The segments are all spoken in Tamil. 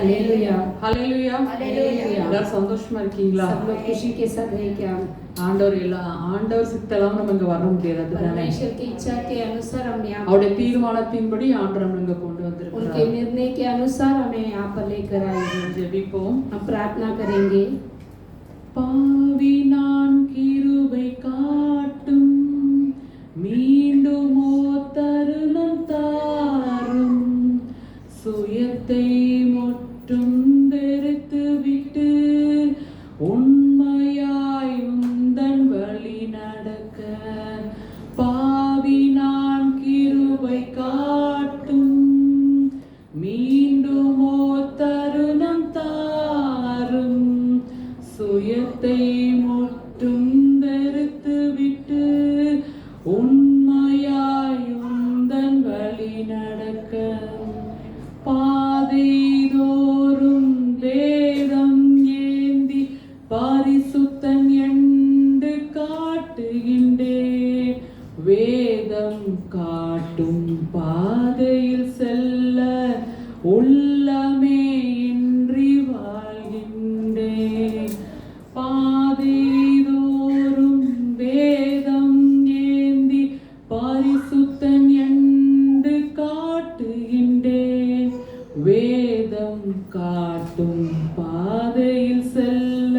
Hallelujah hallelujah hallelujah. எல்லாரும் சந்தோஷமா இருக்கீங்களா? सब लोग खुशी के साथ है क्या? ஆண்டவர் சித்தெல்லாம் நம்ம இங்க வர முடியாது. அதுதானே परमेश्वर की इच्छा के अनुसार हम यहाँ அவருடைய தீர்மானத்தின்படி ஆண்டவர் நம்ம இங்க கொண்டு उनके வந்திருக்கிறார். निर्णय के अनुसार हमें यहाँ पर लेकर आए हैं। ஜெபிப்போம். हम प्रार्थना करेंगे। பாவி நான் கிருபை காட்டும் மீண்டும் தருணம் தாரும் சுயத்தை முற்றும் வெறுத்து விட்டு உண்மையாய் உந்தன் வழி நடக்க பாவி நான் கிருபை காட்டும் மீண்டும் தருணம் தாரும் சுயத்தை முற்றும் வெறுத்து விட்டு உண்மையாய் உந்தன் வழி நடக்க பாதை தோறும் வேதம் ஏந்தி பரிசுத்தன் என்று காட்டுகின்றேன் வேதம் காட்டும் பாதையில் செல்ல உள்ளமே இன்றி வாழ்கின்றேன் பாதை தோறும் வேதம் ஏந்தி பரிசுத்தன் என்று காட்டுகின்றேன் வேதம் காட்டும் பாதையில் செல்ல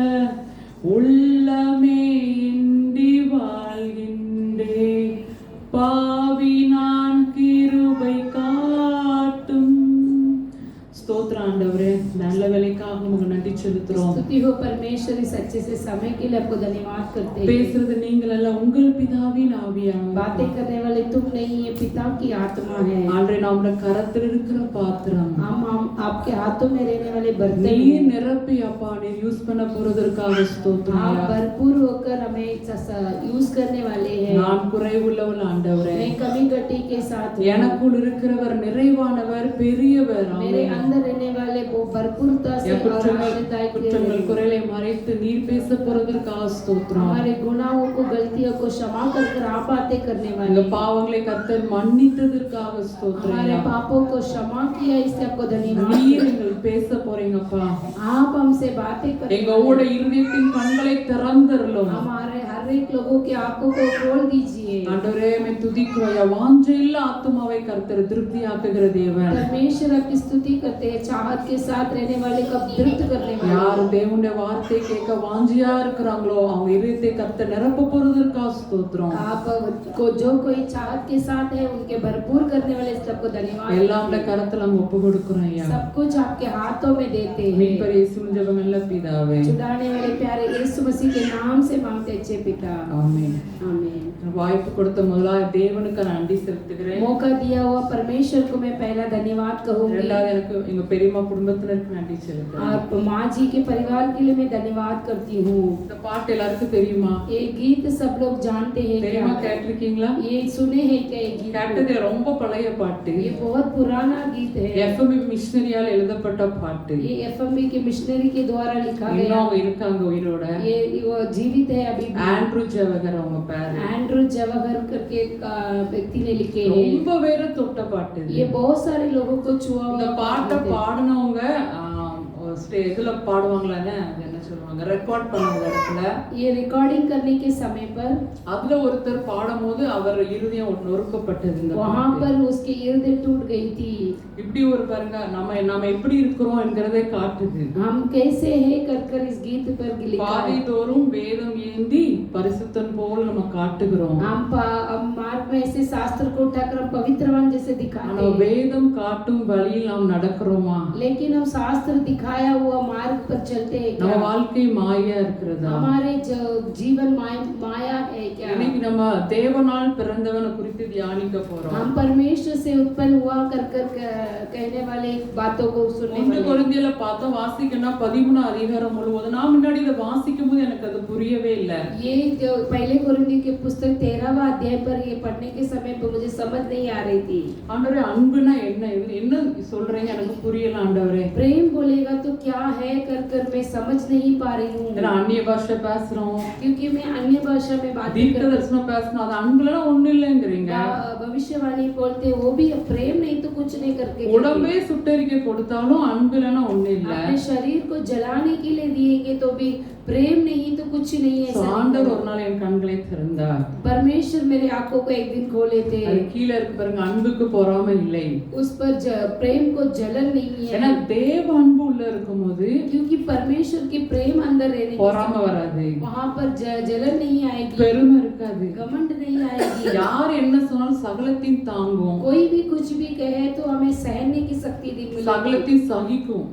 உள்ளமே இன்றி வாழ்கின்றேன் பாவி நான் கிருபை காட்டும். ஸ்தோத்திரம் ஆண்டவரே, நல்ல வேலைக்காக உங்க நன்றி செலுத்துறோம். स्तुति हो परमेश्वर, इस अच्छे से समय के लिए आपको धन्यवाद करते हैं। பேசுறது நீங்கள் அல்ல, உங்கள் பிதாவின் ஆவியானவர். बातें करने वाले तुम नहीं, ये पिता की आत्मा है। ஆண்டவரே, நம்முடைய கரத்தில் இருக்கிற பாத்திரம் हम आपके हाथों में रहने वाले बर्तन நீர் हैं। நிரப்பி அப்பா நீர் யூஸ் பண்ண போறதற்காக ஸ்தோத்திரம் आप ஐயா. भरपूर होकर हमें यूज करने वाले हैं। நான் குறைவுள்ளவள் ஆண்டவரே, मैं कमी घटी के साथ हूँ। எனக்குள் இருக்கிறவர் நிறைவானவர் பெரியவர். मेरे ஆமென். अंदर रहने वाले वो भरपूरता से என் और குற்றங்கள் आशीर्वाद के குற்றங்கள் लिए குறைகளை மறைத்து நீர் பேச போறதற்காக ஸ்தோத்திரம். हमारे गुनाहों को गलतियों को क्षमा कर आप बातें करने எங்க वाले, பாவங்களை கர்த்தர் மன்னித்ததற்காக ஸ்தோத்திரம் हमारे ஐயா. पापों को क्षमा किया, इसलिए आपको धन्यवाद। நீர் எங்கள் பேச போறீங்கப்பா. आप हमसे बातें எங்க करें, ஊட இருதயத்தின் கண்களை திறந்தருளும். हमारे हर एक लोगों की आंखों को खोल दीजिए। ஆண்டவரே, மே துதிக்கிறோம் ஐயா. வாஞ்சையில்ல ஆத்துமாவை கர்த்தர் திருப்தியாக்குகிற தேவன். परमेश्वर आपकी स्तुति करते हैं, चाहत के साथ रहने वाले को तृप्त करने யார் वाले। தேவனுடைய வார்த்தை கேட்க வாஞ்சியா இருக்கிறாங்களோ அவங்க இதயத்தை கர்த்தர் நிரப்ப போறதற்காக ஸ்தோத்திரம். आप को जो कोई चाहत के साथ है उनके भरपूर करने वाले, सबको धन्यवाद। எல்லாம் உடைய கரத்துல நம்ம ஒப்பு கொடுக்கிறோம் ஐயா. सब कुछ आपके हाथों में देते हैं। மீட்பர் இயேசுவின் ஜெபம் நல்ல பிதாவே. छुड़ाने वाले प्यारे यीशु मसीह के नाम से मांगते अच्छे पिता, ஆமென். आमीन। வாய்ப்பு கொடுத்த முதலாவது தேவனுக்கு நன்றி செலுத்துகிறேன். मौका दिया हुआ परमेश्वर को मैं पहला धन्यवाद कहूंगी, இரண்டாவது எனக்கு எங்க பெரியம்மா குடும்பத்தினருக்கு நன்றி செலுத்துறேன். और माँ जी के परिवार के लिए मैं धन्यवाद करती हूँ। இந்த பாட்டு எல்லாருக்கும் தெரியுமா? ये गीत सब लोग जानते हैं தெரியுமா? क्या? கேட்டிருக்கீங்களா? ये सुने हैं क्या? ये गीत கேட்டது ரொம்ப பழைய பாட்டு. ये बहुत पुराना गीत है। எஃப்எம்பி மிஷனரியால் எழுதப்பட்ட பாட்டு. ये एफएमबी के मिशनरी के द्वारा लिखा இன்னும் गया। அவங்க இருக்காங்க உயிரோட. ये वो जीवित है अभी भी। ஆண்ட்ரூ ஜெவகர் அவங்க பேரு. एंड्रू जवाहर करके एक व्यक्ति ने लिखे हैं। ரொம்ப பேரை தொட்ட பாட்டு இது. ये बहुत सारे लोगों को छुआ இந்த हुआ பாட்டை गीत है। பாடினவங்க இதுல பாடுவாங்களானே அது என்ன சொல்லுவாங்க, ரெக்கார்ட் பண்ணுவாங்க இடத்துல. ये रिकॉर्डिंग करने के समय पर அதுல ஒருத்தர் பாடும்போது அவர் இருதயம் நொறுக்கப்பட்டது. இந்த वहां பாட்டு. पर उसकी हृदय टूट गई थी। இப்படி ஒரு பாருங்க, நம்ம எப்படி இருக்கிறோம் என்கிறதை காட்டுது. हम कैसे हैं कर इस गीत पर लिखा பாதை है। தோறும் வேதம் ஏந்தி பரிசுத்தன் போல் நம்ம காட்டுகிறோம். हम मार्ग में ऐसे शास्त्र को उठाकर हम पवित्रवान जैसे दिखाते ஆனா हैं, வேதம் காட்டும் வழியில் நாம் நடக்கிறோமா? लेकिन हम शास्त्र दिखाया हुआ मार्ग पर चलते हैं நம்ம क्या? வாழ்க்கை மாயா இருக்கிறதா? हमारे जीवन माया है क्या? இன்னைக்கு நம்ம தேவனால் பிறந்தவனை குறித்து தியானிக்க போறோம். हम परमेश्वर से उत्पन्न हुआ कर कहने वाले बातों को सुनने ஒன்று वाले। கொரிந்தியர்ல பார்த்தோம், வாசிக்கணும் 13 அதிகாரம் முழுவதும். நான் முன்னாடி இதை வாசிக்கும் போது எனக்கு அது புரியவே இல்லை. ये जो पहले कोरिन्थियों के पुस्तक 13वां अध्याय पर ये पढ़ने के समय पर मुझे समझ नहीं आ रही थी। ஆண்டவரே, அன்புனா என்ன, என்ன சொல்றீங்க எனக்கு புரியல ஆண்டவரே. प्रेम बोलेगा तो क्या है कर मैं समझ नहीं पा पा रही हूँ ஏன்னா அந்நிய பாஷை பேசுறோம், क्योंकि मैं अन्य भाषा में बातें தீர்க்க करती தரிசனம் பேசணும், அது அன்புலனா ஒண்ணு இல்லைங்கிறீங்க. भविष्यवाणी बोलते वो भी प्रेम नहीं तो कुछ नहीं करके உடம்பே சுட்டெரிக்க கொடுத்தாலும் அன்புலனா ஒண்ணு இல்ல. अपने शरीर को जलाने के लिए दिएंगे तो भी प्रेम नहीं तो कुछ नहीं है। ஆண்டவர் ஒரு நாள் என் கண்களை திறந்தார். परमेश्वर मेरे आंखों को एक दिन खोले थे। அது கீழ இருக்கு பாருங்க, அன்புக்கு பொறாமை இல்லை. उस पर प्रेम को जलन नहीं है। ஏன்னா தேவ அன்பு உள்ள இருக்கும்போது क्योंकि परमेश्वर की प्रेम अंदर रहने பொறாமை வராது, वहां पर जलन नहीं आएगी, பெருமை இருக்காது, घमंड नहीं आएगी। யார் என்ன சொன்னாலும் சகலத்தையும் தாங்கும், कोई भी कुछ भी कहे तो हमें सहने की शक्ति मिलेगी, சகலத்தையும் சகிக்கும்,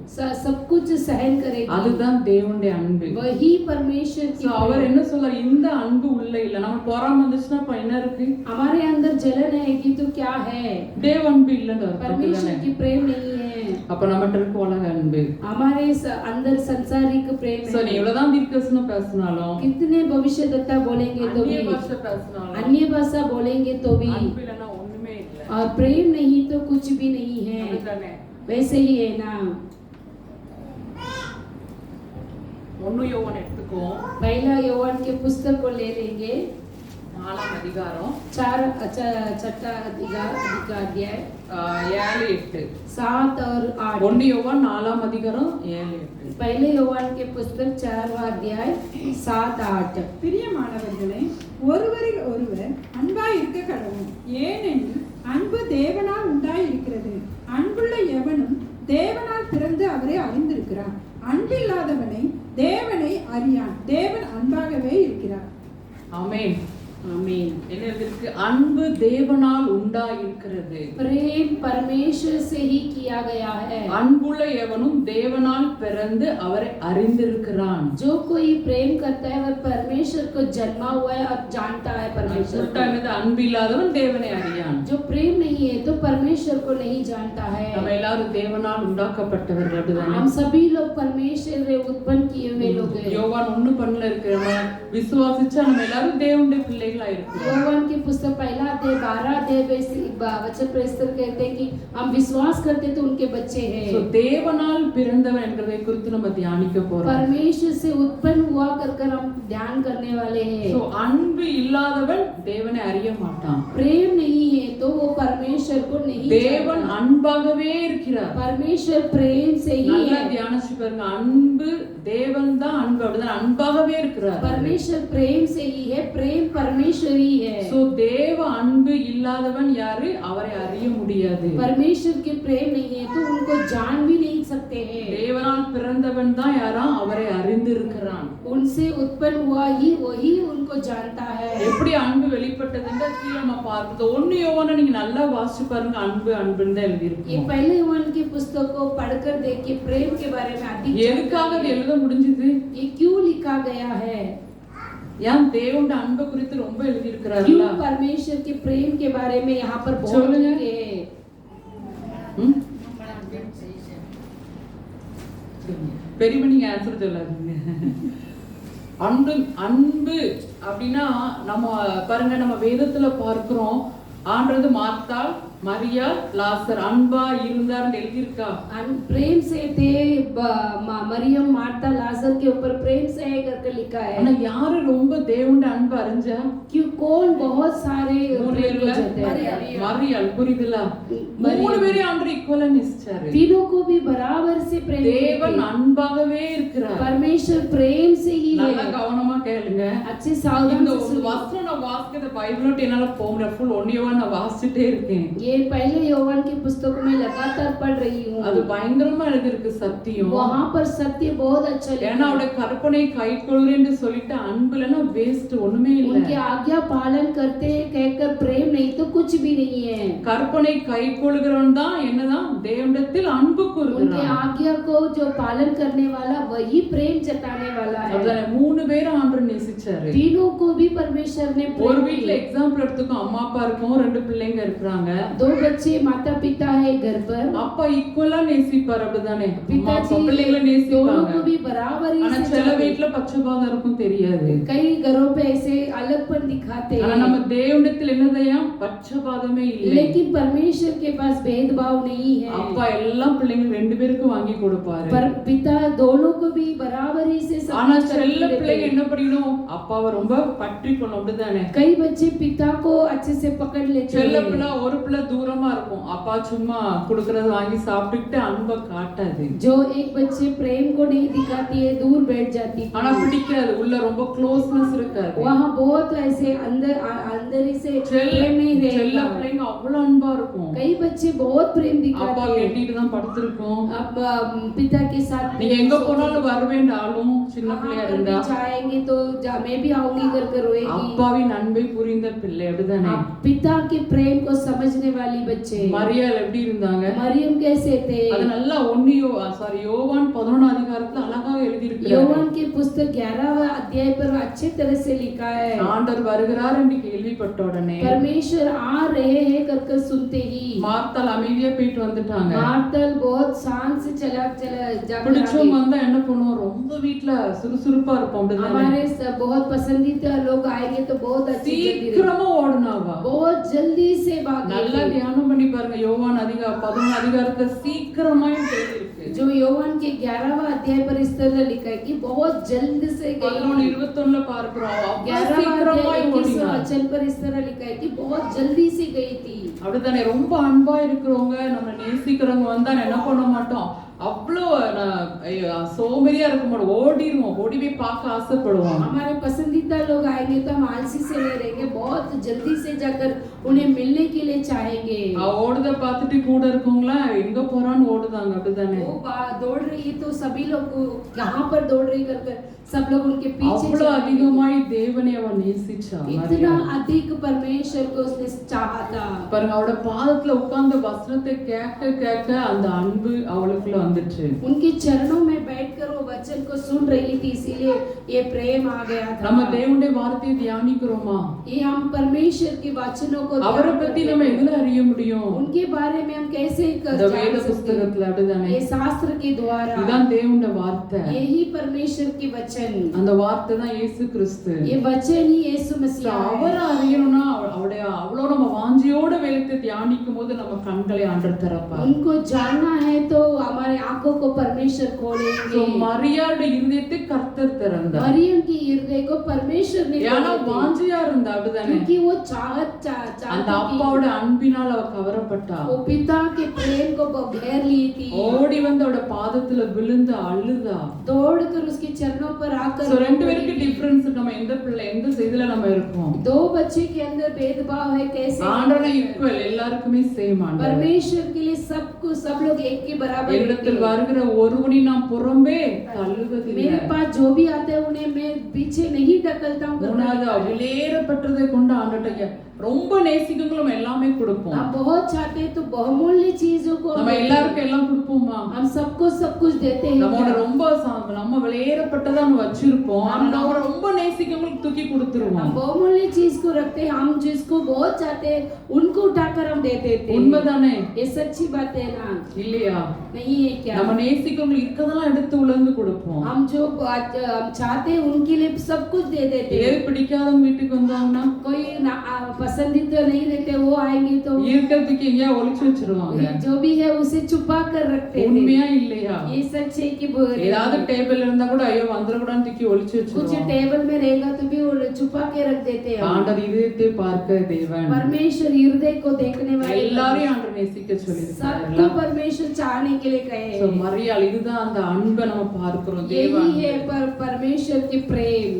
सब कुछ सहन करेगी। அதுதான் தேவனுடைய அன்பு। वही परमेश्वर की அவர் என்ன சொல்றார், இந்த அன்பு உள்ள இல்ல, நம்ம பொறாமை வந்துச்சுன்னா அப்ப என்ன இருக்கு? हमारे अंदर जलन आएगी तो क्या है? தேவ அன்பு இல்லன்னு அர்த்தம் परमेश्वर தானே? की प्रेम नहीं है, அப்ப நம்மட்ட இருக்க உலக அன்பு। हमारे अंदर संसारिक प्रेम சோ है। நீ எவ்வளவுதான் தீர்க்கதரிசனம் பேசினாலும், कितने भविष्यद्वक्ता बोलेंगे तो भी, அந்நிய பாஷை பேசினாலும், अन्य भाषा बोलेंगे तो भी, அன்பு இல்லனா ஒண்ணுமே இல்ல। और प्रेम नहीं तो कुछ भी नहीं है। அதுதானே? वैसे ही है ना। 1 யோவான் எடுத்துக்கோ, पहला यौवन के पुस्तक को ले लेंगे, 4ஆம் அதிகாரம், छठा अध्याय 7-8। 7 और 8। 1 யோவான் 4ஆம் அதிகாரம் 7-8। पहले यौवन के पुस्तक 4वां अध्याय 7-8। பிரியமானவர்களே, ஒருவரில் ஒருவர் அன்பாய் இருக்க கடவும், ஏனெனில் அன்பு தேவனால் உண்டாயிருக்கிறது. அன்புள்ள எவனும் தேவனால் பிறந்து அவரை அறிந்திருக்கிறான். அன்பில்லாதவனை தேவனை அறியான். தேவன் அன்பாகவே இருக்கிறார். ஆமென், आमीन। என்ன இருக்கு? அன்பு தேவனால் உண்டாயிருக்கிறது, प्रेम परमेश्वर से ही किया गया है। அன்புள்ள எவனும் தேவனால் பிறந்து அவரை அறிந்திருக்கிறான்। जो कोई प्रेम करता है वह परमेश्वर को जन्मा हुआ है और जानता है परमेश्वर को। அன்பு இல்லாதவன் தேவனை அறியான்। जो प्रेम नहीं है तो परमेश्वर को नहीं जानता है। நம்ம எல்லாரும் தேவனால் உண்டாக்கப்பட்டவர்கள், அப்படிதானே? हम सभी लोग परमेश्वर से उत्पन्न किए हुए लोग हैं। யோவான் 1:12 இருக்கிறவங்க விசுவாசிச்சா நம்ம எல்லாரும் தேவனுடைய பிள்ளைகளா இருக்கிறோம்। யோவான் की पुस्तक पहला अध्याय 12 अध्याय वचन प्रस्तर कहते हैं कि हम विश्वास करते तो उनके बच्चे हैं। சோ தேவனால் பிறந்தவன் என்கிறதை குறித்து நம்ம தியானிக்க போறோம்। परमेश्वर से उत्पन्न हुआ कर हम ध्यान करने वाले हैं। சோ அன்பு இல்லாதவன் தேவனை அறிய மாட்டான்। प्रेम नहीं है तो वो परमेश्वर को नहीं தேவன் जानता। அன்பாகவே இருக்கிறார்। परमेश्वर प्रेम से ही நல்லா है। தியானிச்சு பாருங்க, அன்பு தேவன் தான் அன்பு, அப்படிதான் அன்பாகவே இருக்கிறார்। परमेश्वर प्रेम से ही है, प्रेम परमेश्वर ही है। சோ தேவ அன்பு இல்லாதவன் யாரு? அவரை அறிய முடியாது। परमेश्वर के प्रेम नहीं है तो उनको जान भी नहीं सकते हैं। தேவனால் பிறந்தவன் தான் யாரா? அவரை அறிந்திருக்கிறான்। उनसे उत्पन्न हुआ ही वही उनको जानता है। எப்படி அன்பு வெளிப்பட்டதுன்னு கீழ நம்ம பார்த்தோம்। 1 யோவானை நீங்க நல்லா வாசிச்சு பாருங்க, அன்பு அன்புன்னு தான் எழுதி ये இருக்கும்। पहले यौवन की पुस्तक को पढ़कर देखिए, प्रेम के बारे में अधिक எதுக்காக இது எழுத முடிஞ்சது? ये क्यों लिखा गया है? ஏன் தேவனுடைய அன்பை குறித்து ரொம்ப எழுதி இருக்கிறாருல? क्यों परमेश्वर के प्रेम के बारे में यहाँ पर बहुत लिखे हैं? பெரியமா நீங்க ஆன்சர் சொல்லாதீங்க। அன்பு அன்பு அப்படின்னா நம்ம பாருங்க, நம்ம வேதத்துல பார்க்கிறோம், ஆண்டது மார்த்தாள், மரியாள், லாசர் அன்பா இருந்தார்னு எழுதி இருக்கா? प्रेम से थे मरियम, मार्था, लाजर के ऊपर प्रेम से है करके लिखा है। ஆனா யாரு ரொம்ப தேவனுடைய அன்பு அறிஞ்சா? क्यों कौन बहुत सारे प्रेम को जानते हैं? மரியாள், புரியுதுல? மூணு பேரே ஆண்டவர் ஈக்குவலா நேசிச்சாரு। तीनों को भी बराबर से प्रेम தேவன் அன்பாகவே இருக்கிறார்। परमेश्वर प्रेम से ही है। நல்லா கவனமா கேளுங்க। अच्छे सावधान இந்த से ஒரு सुनिए। வசனம் நான் வாசிக்கிறத பைபிள்ல என்னால போக முடியல, ஃபுல் 1 யோவான் நான் வாசிச்சிட்டே இருக்கேன்। ये पहले यौवन की पुस्तक में लगातार पढ़ रही हूँ। அது பயங்கரமா எழுதி இருக்கு சத்தியம்। वहाँ पर सत्य बहुत अच्छा लिखा ஏன்னா है। அவருடைய கற்பனை கைக்கொள்றேன்னு சொல்லிட்டு அன்புலனா வேஸ்ட் ஒண்ணுமே இல்ல। उनके आज्ञा पालन करते हैं कहकर प्रेम नहीं तो कुछ भी नहीं है। கற்பனை கைக்கொள்கிறவன் தான் என்னதான்? தேவனிடத்தில் அன்பு उनके கூறுகிறான்। आज्ञा को जो पालन करने वाला वही प्रेम जताने वाला है। அதுல மூணு பேரும் ஆண்டவர் நேசிச்சாரு। तीनों को भी परमेश्वर ने ஒரு प्रेम வீட்ல किया। எக்ஸாம்பிள் எடுத்துக்கோ, அம்மா அப்பா இருக்கும், 2 பிள்ளைங்க இருக்காங்க। 2 बच्चे, माता पिता है घर पर। அப்பா ஈக்குவலா நேசிப்பார், அப்படிதானே? पिताजी பிள்ளைகளை நேசிப்பார், दोनों को நேசிப்பாங்க भी बराबरी ஆனா से சில चाहते। வீட்டுல பட்சபாதம் இருக்கும் தெரியாது कई घरों पे ऐसे अलगपन दिखाते ஆனா हैं, நம்ம தேவனிடத்தில் என்னதையா பட்சபாதமே இல்லை लेकिन परमेश्वर के पास भेदभाव नहीं है। அப்பா எல்லா பிள்ளைங்களும் ரெண்டு பேருக்கும் வாங்கி கொடுப்பாரு पर पिता दोनों को भी बराबरी से सब ஆனா कुछ करके செல்ல देते பிள்ளைங்க हैं। என்ன பண்ணிடும் அப்பாவை ரொம்ப பற்றி கொள்ளும் அப்படிதானே कई बच्चे पिता को अच्छे से पकड़ लेते செல்ல हैं। பிள்ளை ஒரு பிள்ளை தூரமா இருக்கும் அப்பா சும்மா கொடுக்கறத வாங்கி சாப்பிட்டுட்டு அன்பை காட்டாது जो एक बच्चे प्रेम को नहीं दिखाती है, दूर बैठ जाती है। ஆனா பிடிக்காது உள்ள ரொம்ப க்ளோஸ்னஸ் இருக்காது वहाँ बहुत ऐसे अंदर ही से प्रेम नहीं செல்ல रहेगा। பிள்ளைங்க அவ்வளவு அன்பா இருக்கும் कई बच्चे बहुत प्रेम அப்பா दिखाते हैं। கெட்டிட்டு தான் படுத்திருக்கோம் अब पिता के साथ நீங்க எங்க போனாலும் வருவேன்டாலும் சின்ன பிள்ளையா कहाँ पर இருந்தா भी जाएंगे तो मैं भी आऊंगी कर रोएगी। அப்பாவின் அன்பை புரிந்த பிள்ளை அப்படிதானே अब पिता के प्रेम को समझने वाली बच्चे। மரியாள் எப்படி இருந்தாங்க मरियम कैसे थे? அது நல்லா யோவான் 11 அதிகாரத்துல அழகாக எழுதி இருக்கிறார் योवान के पुस्तक 11वां अध्याय पर अच्छे तरह से लिखा है। ஆண்டவர் வருகிறார் என்று கேள்விப்பட்ட உடனே परमेश्वर आ रहे हैं कर सुनते ही மார்த்தாள் அமைதியா போயிட்டு வந்துட்டாங்க मार्तल बहुत शांत से चला जाकर பிடிச்சவங்க आगे। வந்தா என்ன பண்ணுவோம் ரொம்ப வீட்ல சுறுசுறுப்பா இருப்போம் அப்படிதானே हमारे बहुत पसंदीदा लोग आएंगे तो बहुत अच्छी जल्दी சீக்கிரமா ஓடுனாவா बहुत जल्दी से நல்லா भागे। தியானம் பண்ணி பாருங்க யோவான் 11 அதிகாரத்தை சீக்கிரமா எழுதிருக்கு जो योवान के 11वां अध्याय पर इस तरह लिखा है कि बहुत जल्द से गई। 11:21 பார்க்கிறோம் அவ்வளவு 11वां சீக்கிரமா अध्याय 21वां ஓடினார் वचन पर इस तरह लिखा है कि बहुत जल्दी से गई थी। அப்படிதானே ரொம்ப அன்பா இருக்கிறவங்க நம்ம நேசிக்கிறவங்க வந்தா என்ன பண்ண மாட்டோம் அவ்வளோ சோம்பேறியா இருக்க மாட்டோம் ஓடிடுவோம் ஓடி போய் பார்க்க ஆசைப்படுவோம் हमारे पसंदीदा लोग आएंगे तो हम आलसी से नहीं रहेंगे, बहुत जल्दी से जाकर उन्हें मिलने के लिए चाहेंगे। ஓடுத பார்த்துட்டு கூட இருக்கவங்களா எங்க போறான்னு ஓடுதாங்க அப்படிதானே वो दौड़ रही है तो सभी लोग कहाँ पर दौड़ रही कर सब लोग उनके पीछे அவ்வளவு चलेंगे। அதிகமாய் தேவனை அவன் நேசிச்சா इतना अधिक परमेश्वर को उसने चाहा था। பாருங்க அவளோட பாதத்துல உட்கார்ந்து வசனத்தை கேட்க கேட்க அந்த அன்பு அவளுக்குள்ள வந்துச்சு उनके चरणों में बैठकर वो वचन को सुन रही थी, इसीलिए ये प्रेम आ गया था। நம்ம தேவனுடைய வார்த்தையை தியானிக்கிறோமா ये हम परमेश्वर के वचनों को அவரை ध्यान பத்தி करते நம்ம हैं। எதுல அறிய முடியும் उनके बारे में हम कैसे இந்த வேத जान सकते हैं? புஸ்தகத்துல அப்படிதானே ये शास्त्र के द्वारा, இதான் தேவனுடைய வார்த்தை यही परमेश्वर की वचन, அந்த வார்த்தை தான் இயேசு கிறிஸ்து ये वचन ही यीशु मसीह है। அவரை அறியணும்னா அவருடைய அவ்வளவு நம்ம வாஞ்சியோட வேலைத்தை தியானிக்கும் போது நம்ம கண்களை ஆண்டவர் திறப்பார் उनको जानना है तो हमारे आंखों को परमेश्वर खोलेंगे। மரியாளுடைய இருதயத்தை கர்த்தர் திறந்தார் मरियम की हृदय को परमेश्वर ने ஏன்னா खोले थे, வாஞ்சியா இருந்தா அப்படிதானே क्योंकि वो அந்த चाहती थी। அப்பாவோட அன்பினால் அவ கவரப்பட்டா वो पिता के प्रेम को घेर ली थी, ஓடி வந்து அவட பாதத்துல விழுந்து அழுதா दौड़कर उसके चरणों पर आकर சோ ரெண்டு பேருக்கு டிஃபரன்ஸ் நம்ம எந்த பிள்ளை எந்த செய்தில நம்ம இருக்கோம் दो बच्चे के अंदर भेदभाव है कैसे? ஆண்டவரே ஈக்குவல் எல்லாருக்குமே சேம் ஆண்டவர் परमेश्वर के लिए सबको सब लोग एक के बराबर होते என்னிடத்தில் हैं। வருகிற ஒருவனை நாம் புறம்பே தள்ளுவதில்லை मेरे पास जो भी आते हैं उन्हें मैं पीछे नहीं ढकलता हूँ। மூணாவது விலையேறப்பட்டதை கொண்டு ஆண்டவர்ட்ட ரொம்ப நேசிக்கங்களும் எல்லாமே கொடுப்போம் हम बहुत चाहते हैं तो बहुमूल्य चीजों को நம்ம எல்லாருக்கும் எல்லாம் கொடுப்போமா हम सबको सब कुछ देते हैं। நம்மோட ரொம்ப நம்ம விலையேறப்பட்டதா நம்ம வச்சிருப்போம் ஆனா நம்ம ரொம்ப நேசிக்கவங்களுக்கு தூக்கி हम கொடுத்துருவோம் बहुमूल्य चीज को रखते हैं, हम जिसको बहुत चाहते हैं उनको उठाकर हम दे देते हैं। உண்மைதானே ये सच्ची बात है ना? இல்லையா नहीं है क्या? நம்ம நேசிக்கவங்களுக்கு இருக்கதெல்லாம் எடுத்து உலர்ந்து கொடுப்போம் हम जो हम चाहते हैं उनके लिए सब कुछ दे देते இதே हैं। பிடிக்காதவங்க வீட்டுக்கு வந்தாங்கன்னா कोई पसंदीदा नहीं रहते वो आएंगे तो இருக்கிறதுக்கு எங்கேயா ஒளிச்சு வச்சிருவாங்க जो भी है उसे छुपा कर रखते हैं। உண்மையா இல்லையா ये सच है कि ஏதாவது டேபிள் இருந்தா கூட ஐயோ வந்துடக்கூடாதுன்னு தூக்கி ஒளிச்சு कुछ வச்சிருவாங்க टेबल में रहेगा तो भी वो छुपा के रख देते हैं। ஆண்டவர் இதயத்தை பார்க்க தேவன் परमेश्वर हृदय को देखने वाले எல்லாரையும் ஆண்டவர் நேசிக்க சொல்லியிருக்காரு सबको परमेश्वर चाहने के लिए कहे சோ हैं। மரியாள் இதுதான் அந்த அன்பை நம்ம பார்க்கிறோம் தேவன் यही है परमेश्वर की प्रेम।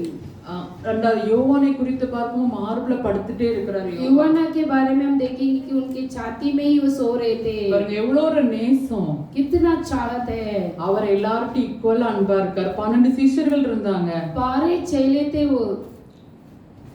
ரெண்டாவது யோவானை குறித்து பார்க்கும்போது மார்புல படுத்துட்டே இருக்கிறாரு यूहन्ना के बारे में हम देखेंगे कि उनकी छाती में ही वो सो रहे थे। பாருங்க எவ்வளவு ஒரு நேசம் कितना चाहत है। அவர் எல்லார்ட்டும் ஈக்குவலா அன்பா இருக்காரு 12 சீஷர்கள் இருந்தாங்க 12 चेले थे, वो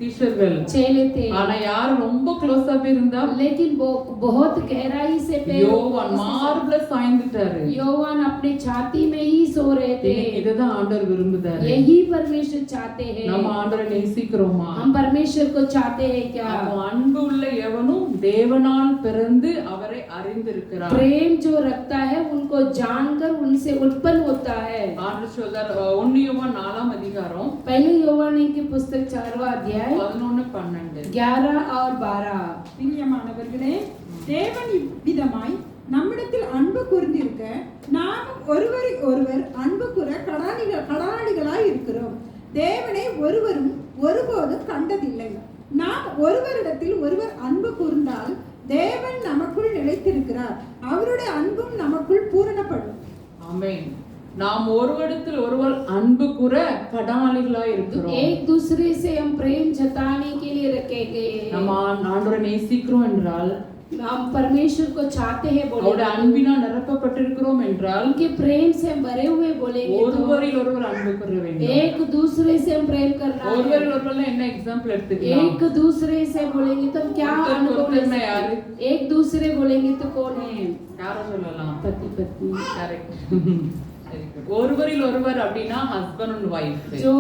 சீஷர்கள் चेले थे, ஆனா யார் ரொம்ப க்ளோஸா இருந்தா लेकिन वो बहुत गहराई से யோவான் மார்புல சாய்ந்துட்டாரு योवान अपने छाती में ही सो रहे थे। இதுதான் ஆண்டவர் விரும்புறாரு. यही परमेश्वर चाहते हैं। நம்ம ஆண்டவரை நேசிக்கிறோமா? हम परमेश्वर को चाहते हैं क्या? அன்பு உள்ள எவனும் தேவனால் பிறந்து அவரை அறிந்திருக்கிறார். प्रेम जो रखता है उनको जानकर उनसे उत्पन्न होता है। ஆண்டவர் சொல்றார் 1 யோவான் 4ஆம் அதிகாரம் पहले யோவான் की पुस्तक 4वां अध्याय 11-12 11 और 12। பிரியமானவர்களே, தேவன் இவ்விதமாய் நம்மிடத்தில் அன்பு கூர்ந்திருக்க நாம் ஒருவரை ஒருவர் அன்பு கூற கடனாளிகளாய் இருக்கிறோம். தேவனை ஒருவரும் ஒருபோதும் கண்டதில்லை. நாம் ஒருவரிடத்தில் ஒருவர் அன்பு கூர்ந்தால் தேவன் நமக்குள் நிலைத்திருக்கிறார், அவருடைய அன்பும் நமக்குள் பூரணப்படும். ஆமென். நாம் ஒருவரிடத்தில் ஒருவர் அன்பு கூற கடனாளிகளாய் இருக்கிறோம். एक दूसरे से हम प्रेम जताने के लिए रखे गए हैं। நம்ம ஆண்டவரை நேசிக்கிறோம் என்றால், हम परमेश्वर को चाहते हैं அவருடைய बोलेंगे, அன்பினால் நிரப்பப்பட்டிருக்கிறோம் என்றால், उनके प्रेम से हम भरे हुए बोलेंगे तो ஒருவரில் ஒருவர் அன்பு கூற வேண்டும். एक दूसरे से हम प्रेम करना है। ஒருவரில் ஒருவர் என்ன எக்ஸாம்பிள் எடுத்துக்கலாம்? एक दूसरे से बोलेंगे तो हम क्या ஒருத்தருக்கு अनुभव ले ஒருத்தர்னா सकते யாரு? हैं? एक दूसरे बोलेंगे तो कौन है? யார சொல்லலாம்? पति पत्नी। கரெக்ட். ஒருவரில் ஒருவர் அப்படின்னா ஹஸ்பண்ட் அண்ட் வைஃப். जो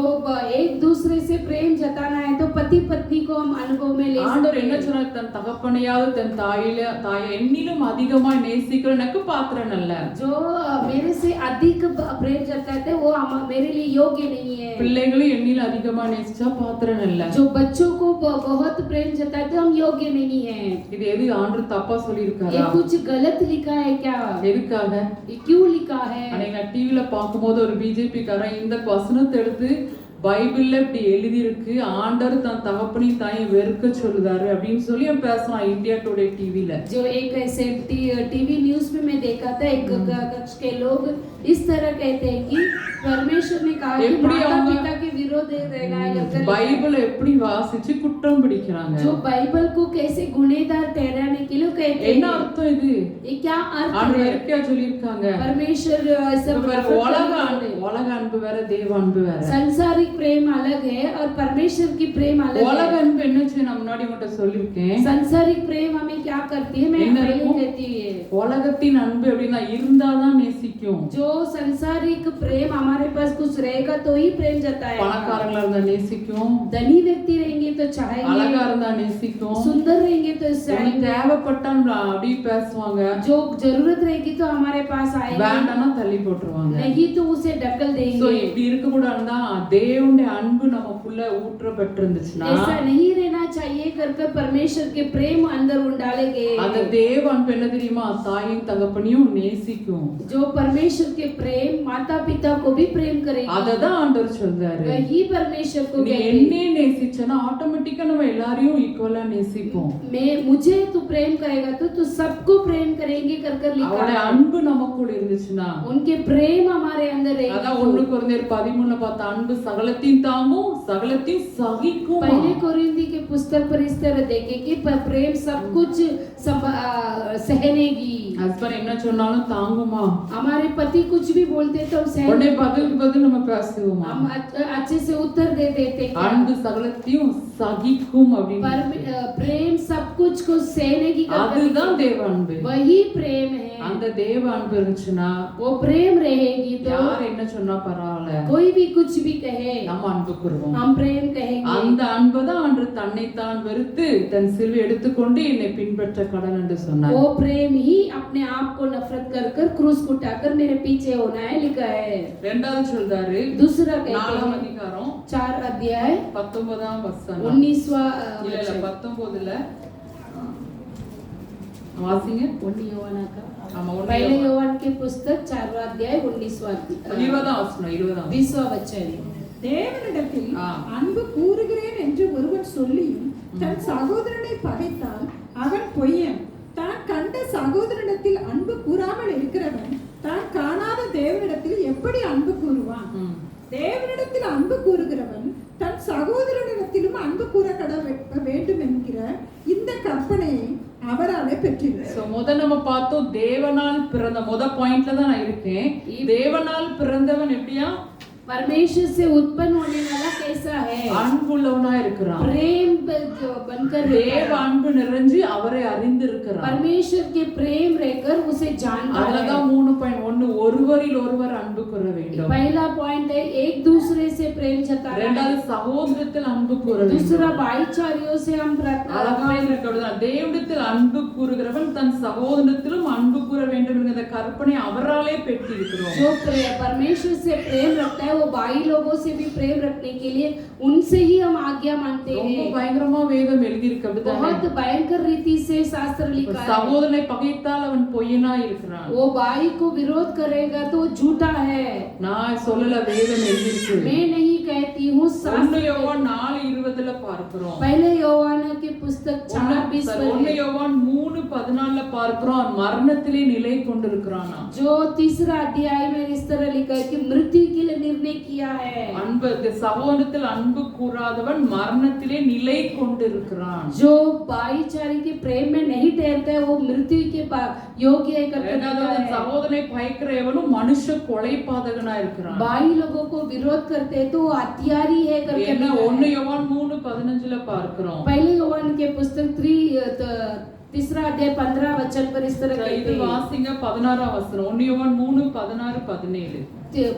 एक दूसरे से प्रेम जताना है तो पति पत्नी को हम अनुभव में ले ஆண்டவர் सकते என்ன हैं। சொன்னார்? தன் தகப்பனையாவது தன் தாயை என்னிலும் அதிகமாய் நேசிக்கிறவனுக்கு பாத்திரன் அல்ல. जो मेरे से अधिक प्रेम जताते हैं वो मेरे लिए योग्य नहीं है। பிள்ளைகளும் என்னிலும் அதிகமா நேசிச்சா பாத்திரன் அல்ல. जो बच्चों को बहुत प्रेम जताते हैं हम योग्य नहीं है। இது எது ஆண்டவர் தப்பா சொல்லி ये இருக்காரா? कुछ गलत लिखा है क्या? எதுக்காக? ये क्यों लिखा है? அன்னைக்கு நான் டிவில பார்க்கும்போது ஒரு பிஜேபி காரன் இந்த வசனத்தை எடுத்து பைபிள்ல இப்படி எழுதி இருக்கு, ஆண்டவர் தன் தகப்பனையும் தாயும் வெறுக்க சொல்லுதாரு அப்படின்னு சொல்லி அவன் பேசுறான் இந்தியா டுடே டிவில. जो एक ऐसे टीवी न्यूज में मैं देखा था, एक कक्ष के लोग इस तरह कहते हैं कि परमेश्वर ने कहा कि எப்படி माता அவங்க पिता के विरोध रहना है। பைபிளை எப்படி வாசிச்சு குற்றம் பிடிக்கிறாங்க? जो बाइबल को कैसे गुनहगार ठहराने के लिए कहते என்ன हैं। அர்த்தம் இது? ये क्या अर्थ ஆண்டவர் है? வெறுக்கையா சொல்லியிருக்காங்க. परमेश्वर ऐसा உலக அன்பு வேற, தேவ அன்பு வேற. संसारिक प्रेम अलग है और परमेश्वर की प्रेम अलग உலக है। அன்பு என்னச்சு நான் முன்னாடி உங்கள்கிட்ட சொல்லியிருக்கேன். संसारिक प्रेम हमें क्या करती है? मैं என்ன पहले இருக்கும்? कहती है உலகத்தின் அன்பு எப்படின்னா இருந்தாதான் நேசிக்கும். जो संसारिक प्रेम हमारे पास कुछ रहेगा तो ही प्रेम जताएगा। பணக்காரங்களா இருந்தா நேசிக்கும், धनी व्यक्ति रहेंगे तो चाहेंगे, அழகா இருந்தா நேசிக்கும், सुंदर रहेंगे तो உனக்கு चाहेंगे, தேவைப்பட்டான் அப்படி பேசுவாங்க, जो जरूरत रहेगी तो हमारे पास आएंगे, வேண்டாம்னா தள்ளி போட்டுருவாங்க. नहीं तो उसे ढकल சோ देंगे। இப்படி இருக்க கூடாதுன்னா தேவனுடைய அன்பு நமக்குள்ள ஊற்றப்பட்டிருந்துச்சுன்னா ऐसा नहीं रहना चाहिए कर परमेश्वर के प्रेम अंदर डालेंगे। அந்த தேவ அன்பு என்ன தெரியுமா? தாயும் தகப்பனையும் நேசிக்கும். जो परमेश्वर के प्रेम माता पिता को भी प्रेम करेगी। அததான் ஆண்டவர் சொல்றாரு. वही परमेश्वर को நீ कहते हैं। என்னே நேசிச்சனா ஆட்டோமேட்டிக்கா நம்ம எல்லாரையும் ஈக்குவலா நேசிப்போம். मैं मुझे तू प्रेम करेगा तो तू सबको प्रेम करेंगे कर लिखा அவருடைய है। அன்பு நமக்குள்ள இருந்துச்சுன்னா, उनके प्रेम हमारे अंदर रहेगा। அதான் 1 கொரிந்தியர் 13 பார்த்த அன்பு சகலத்தையும் தாங்கும், சகலத்தையும் சகிக்கும். पहले कोरिन्थी के पुस्तक पर इस तरह देखे कि प्रेम सब कुछ सहनेगी। ஹஸ்பண்ட் என்ன சொன்னாலும் தாங்குமா? हमारे पति कुछ भी बोलते तो हम सहन, உடனே பதில் நம்ம பேசுவோமா? हम अच्छे से उत्तर दे देते क्या? அன்பு சகலத்தையும் சகிக்கும் அப்படின்னு. प्रेम सब कुछ को सहनेगी அதுதான் தேவ அன்பு. वही प्रेम है। அந்த தேவ அன்பு இருந்துச்சுன்னா वो प्रेम रहेगी तो யார் என்ன சொன்னா பரவாயில்ல, कोई भी कुछ भी कहे நம்ம அன்பு கூறுவோம். हम प्रेम कहेंगे। அந்த அன்புதான் அன்று தன்னைத்தான் வெறுத்து தன் சிலுவை எடுத்துக்கொண்டு என்னை பின்பற்ற கடன் என்று சொன்னார். वो प्रेम ही अपने आप को नफरत कर क्रूस को उठाकर मेरे पीछे होना है लिखा है। இரண்டாவது சொல்றாரு दूसरा कहते 4ஆம் हैं அதிகாரம் 4 अध्याय 19ஆம் வசனம். 19वां இல்ல இல்ல वचन। 19ல வாசிங்க. 1 யோவான் का ஆமா, 1 पहले யோவான் की पुस्तक 4वां अध्याय 19वां 20ஆம் வசனம். 20ஆம் 20वां वचन। தேவனிடத்தில் ஆ. அன்பு கூறுகிறேன் என்று ஒருவன் சொல்லியும் தன் சகோதரனை பகைத்தால் அவன் பொய்யன். தான் கண்ட சகோதரனிடத்தில் அன்பு கூறாமல் இருக்கிறவன் தான் காணாத தேவனிடத்தில் எப்படி அன்பு கூறுவான்? தேவனிடத்தில் அன்பு கூறுகிறவன் தன் சகோதரனிடத்திலும் அன்பு கூற வேண்டும் என்கிற இந்த கற்பனையை அவராலே பெற்றிருக்கிறார். சோ நம்ம பார்த்தோம் தேவனால் பிறந்த பாயிண்ட்ல தான் நான் இருக்கேன். தேவனால் பிறந்தவன் எப்படியா? परमेश्वर से उत्पन्न होने वाला कैसा है? அன்புள்ளவனா இருக்கிறான். प्रेम जो बनकर தேவ रहता है। அன்பு நிறைஞ்சு அவரை அறிந்திருக்கிறான். परमेश्वर के प्रेम रहकर उसे जानता है। அதுலதான் 3.1 ஒருவரில் ஒருவர் அன்பு கூற வேண்டும். पहला पॉइंट है एक दूसरे से प्रेम जताना। இரண்டாவது சகோதரத்தில் அன்பு கூற दूसरा வேண்டும். भाईचारियों से हम प्रार्थना அழகாக இருக்கிறது. தேவனிடத்தில் அன்பு கூறுகிறவன் தன் சகோதரத்திலும் அன்பு கூற வேண்டும் என்கிற கற்பனை அவராலே பெற்றிருக்கிறோம். जो परमेश्वर से प्रेम रखता है वो भाई लोगों से भी प्रेम रखने के लिए उनसे ही हम आज्ञा मानते ரொம்ப हैं। பயங்கரமா வேதம் எழுதி இருக்கு. बहुत भयंकर रीति से शास्त्र लिखा है। சகோதரனை பகைத்தால் அவன் பொய்யனா இருக்கிறான். वो भाई को विरोध करेगा तो झूठा है। நான் சொல்லல, வேதம் எழுதி இருக்கு. मैं नहीं कहती हूँ, 1 शास्त्र யோவான் 4:20 பார்க்கிறோம். पहले யோவான் की पुस्तक 4:20 1 யோவான் 3:14 பார்க்கிறோம். அவன் மரணத்திலே நிலை கொண்டிருக்கிறானா. जो तीसरा अध्याय में इस तरह लिखा है कि मृत्यु के लिए निर्णय किया है। அன்பு சகோதரத்தில் அன்பு கூறாதவன் மரணத்திலே நிலை கொண்டிருக்கிறான். जो भाईचारे के प्रेम में नहीं ठहरता है वो मृत्यु के योग्य है करके लिखा है। சகோதரனை பயக்கிறவனும் மனுஷ கொலைபாதகனா இருக்கிறான். भाई लोगों को विरोध करते हैं तो वो हत्यारी है करके என்ன लिखा 1 है। யோவான் 3:15 பார்க்கிறோம். पहले யோவான் के पुस्तक 3 अध्याय 15 वचन पर इस तरह இது कहते हैं। வாசிங்க 16 வசனம். 1 யோவான் 3:16-17.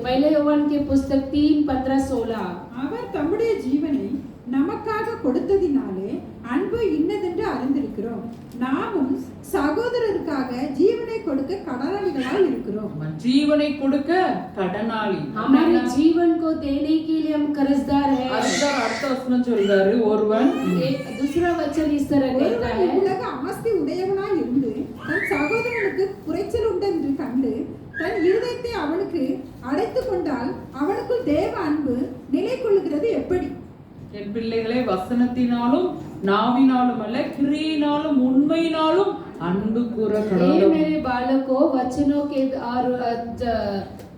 पहले யோவான் के पुस्तक 3:15-16 அவர் தம்முடைய ஜீவனை நமக்காக கொடுத்ததினாலே அன்பு இன்னதென்று அறிந்திருக்கிறோம். நாமும் சகோதரருக்காக ஜீவனை கொடுக்க கடனாளிகளாய் இருக்கிறோம். ஜீவனை கொடுக்க கடனாளி. हमारे जीवन को देने के लिए हम कर्जदार हैं। அதுதான் அடுத்த வசனம் சொல்றாரு. ஒருவன் एक दूसरा वचन इस तरह कहता ஒருவன் है, இவ்வுலக ஆஸ்தி உடையவனாய் இருந்து தன் சகோதரனுக்கு குறைச்சல் உண்டென்று கண்டு தன் இருதயத்தை அவனுக்கு அடைத்துக் கொண்டால் அவனுக்குள் தேவ அன்பு நிலை கொள்ளுகிறது எப்படி? என் பிள்ளைகளை வசனத்தினாலும் நாவினாலும் அல்ல கிரியினாலும் உண்மையினாலும் அன்பு கூற हे கடவுள். मेरे बालकों वचनों के और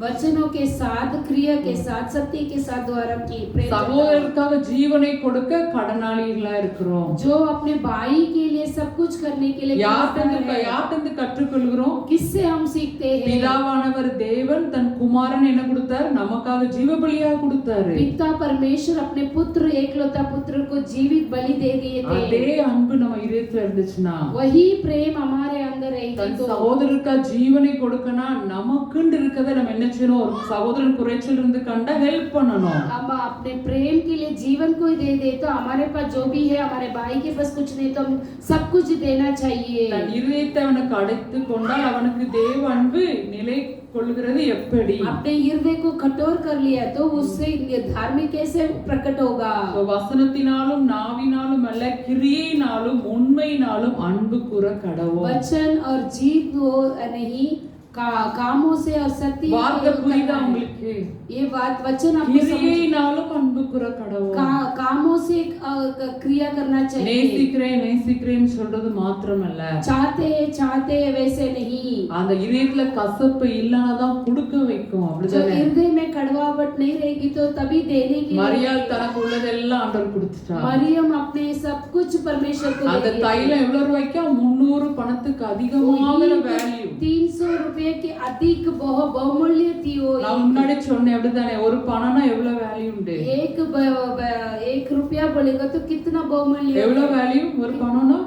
वचनों के साथ क्रिया के साथ सत्य के साथ द्वारा की प्रेम करता है। சகோதரருக்காக ஜீவனை கொடுக்க கடனாளிகளா இருக்கிறோம். जो अपने भाई के लिए सब कुछ करने के लिए யார்கிட்ட கற்றுக்கொள்கிறோம்? किससे हम सीखते हैं? பிதாவானவர் தேவன் தன் குமாரன் என்ன கொடுத்தார்? நமக்காக ஜீவபலியா கொடுத்தாரு. पिता परमेश्वर अपने पुत्र एकलौता पुत्र को जीवित बलि दे दिए அதே थे। அன்பு நம்ம இதயத்துல இருந்துச்சுன்னா, वही प्रेम हमारे अंदर रहेगी தன் तो சகோதரருக்கா ஜீவனை கொடுக்கனா நமக்குன்னு இருக்கதை நம்ம என்ன செய்யணும்? ஒரு சகோதரன் குறைச்சல் இருந்து கண்டா ஹெல்ப் பண்ணணும். हम अपने प्रेम के लिए जीवन को ही दे दे तो हमारे पास जो भी है हमारे भाई के पास कुछ नहीं तो हम सब कुछ देना चाहिए। தன் இதயத்தை அவனுக்கு அடைத்து கொண்டால் அவனுக்கு தேவ அன்பு நிலை கொள்கிறது எப்படி? अपने हृदय को कठोर कर लिया तो उससे धार्मिक कैसे प्रकट होगा? வசனத்தினாலும் நாவினாலும் அல்ல கிரியையினாலும் உண்மையினாலும் அன்பு கூற கடவுள். वचन और जीव वो नहीं कामों से और सत्य வார்த்தை से புரியுதா करना है। உங்களுக்கு? ये बात वचन आपको समझ கிரியையினாலும் அன்பு கூற கடவுள். कामों से क्रिया करना चाहिए। நேசிக்கிறேன் சொல்றது மாத்திரமல்ல, चाहते हैं वैसे नहीं। அந்த இதயத்துல கசப்பு இல்லனாதான் கொடுக்க வைக்கும். जो அப்படிதானே? हृदय में कड़वाहट नहीं रहेगी तो तभी देने की மரியாள் தனக்கு உள்ளதெல்லாம் ஆண்டவர் கொடுத்துட்டா. मरियम अपने सब कुछ परमेश्वर को அந்த दे दिया। தைலம் எவ்வளவு ரூபாய்க்கு? 300 பணத்துக்கு அதிகமான வேல்யூ. 300 रुपए के अधिक बहुमूल्य थी वो। நான் முன்னாடி சொன்னேன் அப்படிதானே? ஒரு பணம்னா எவ்வளவு வேல்யூ உண்டு? एक रुपया बोलेगा तो कितना बहुमूल्य எவ்வளவு வேல்யூ ஒரு பணம்னா?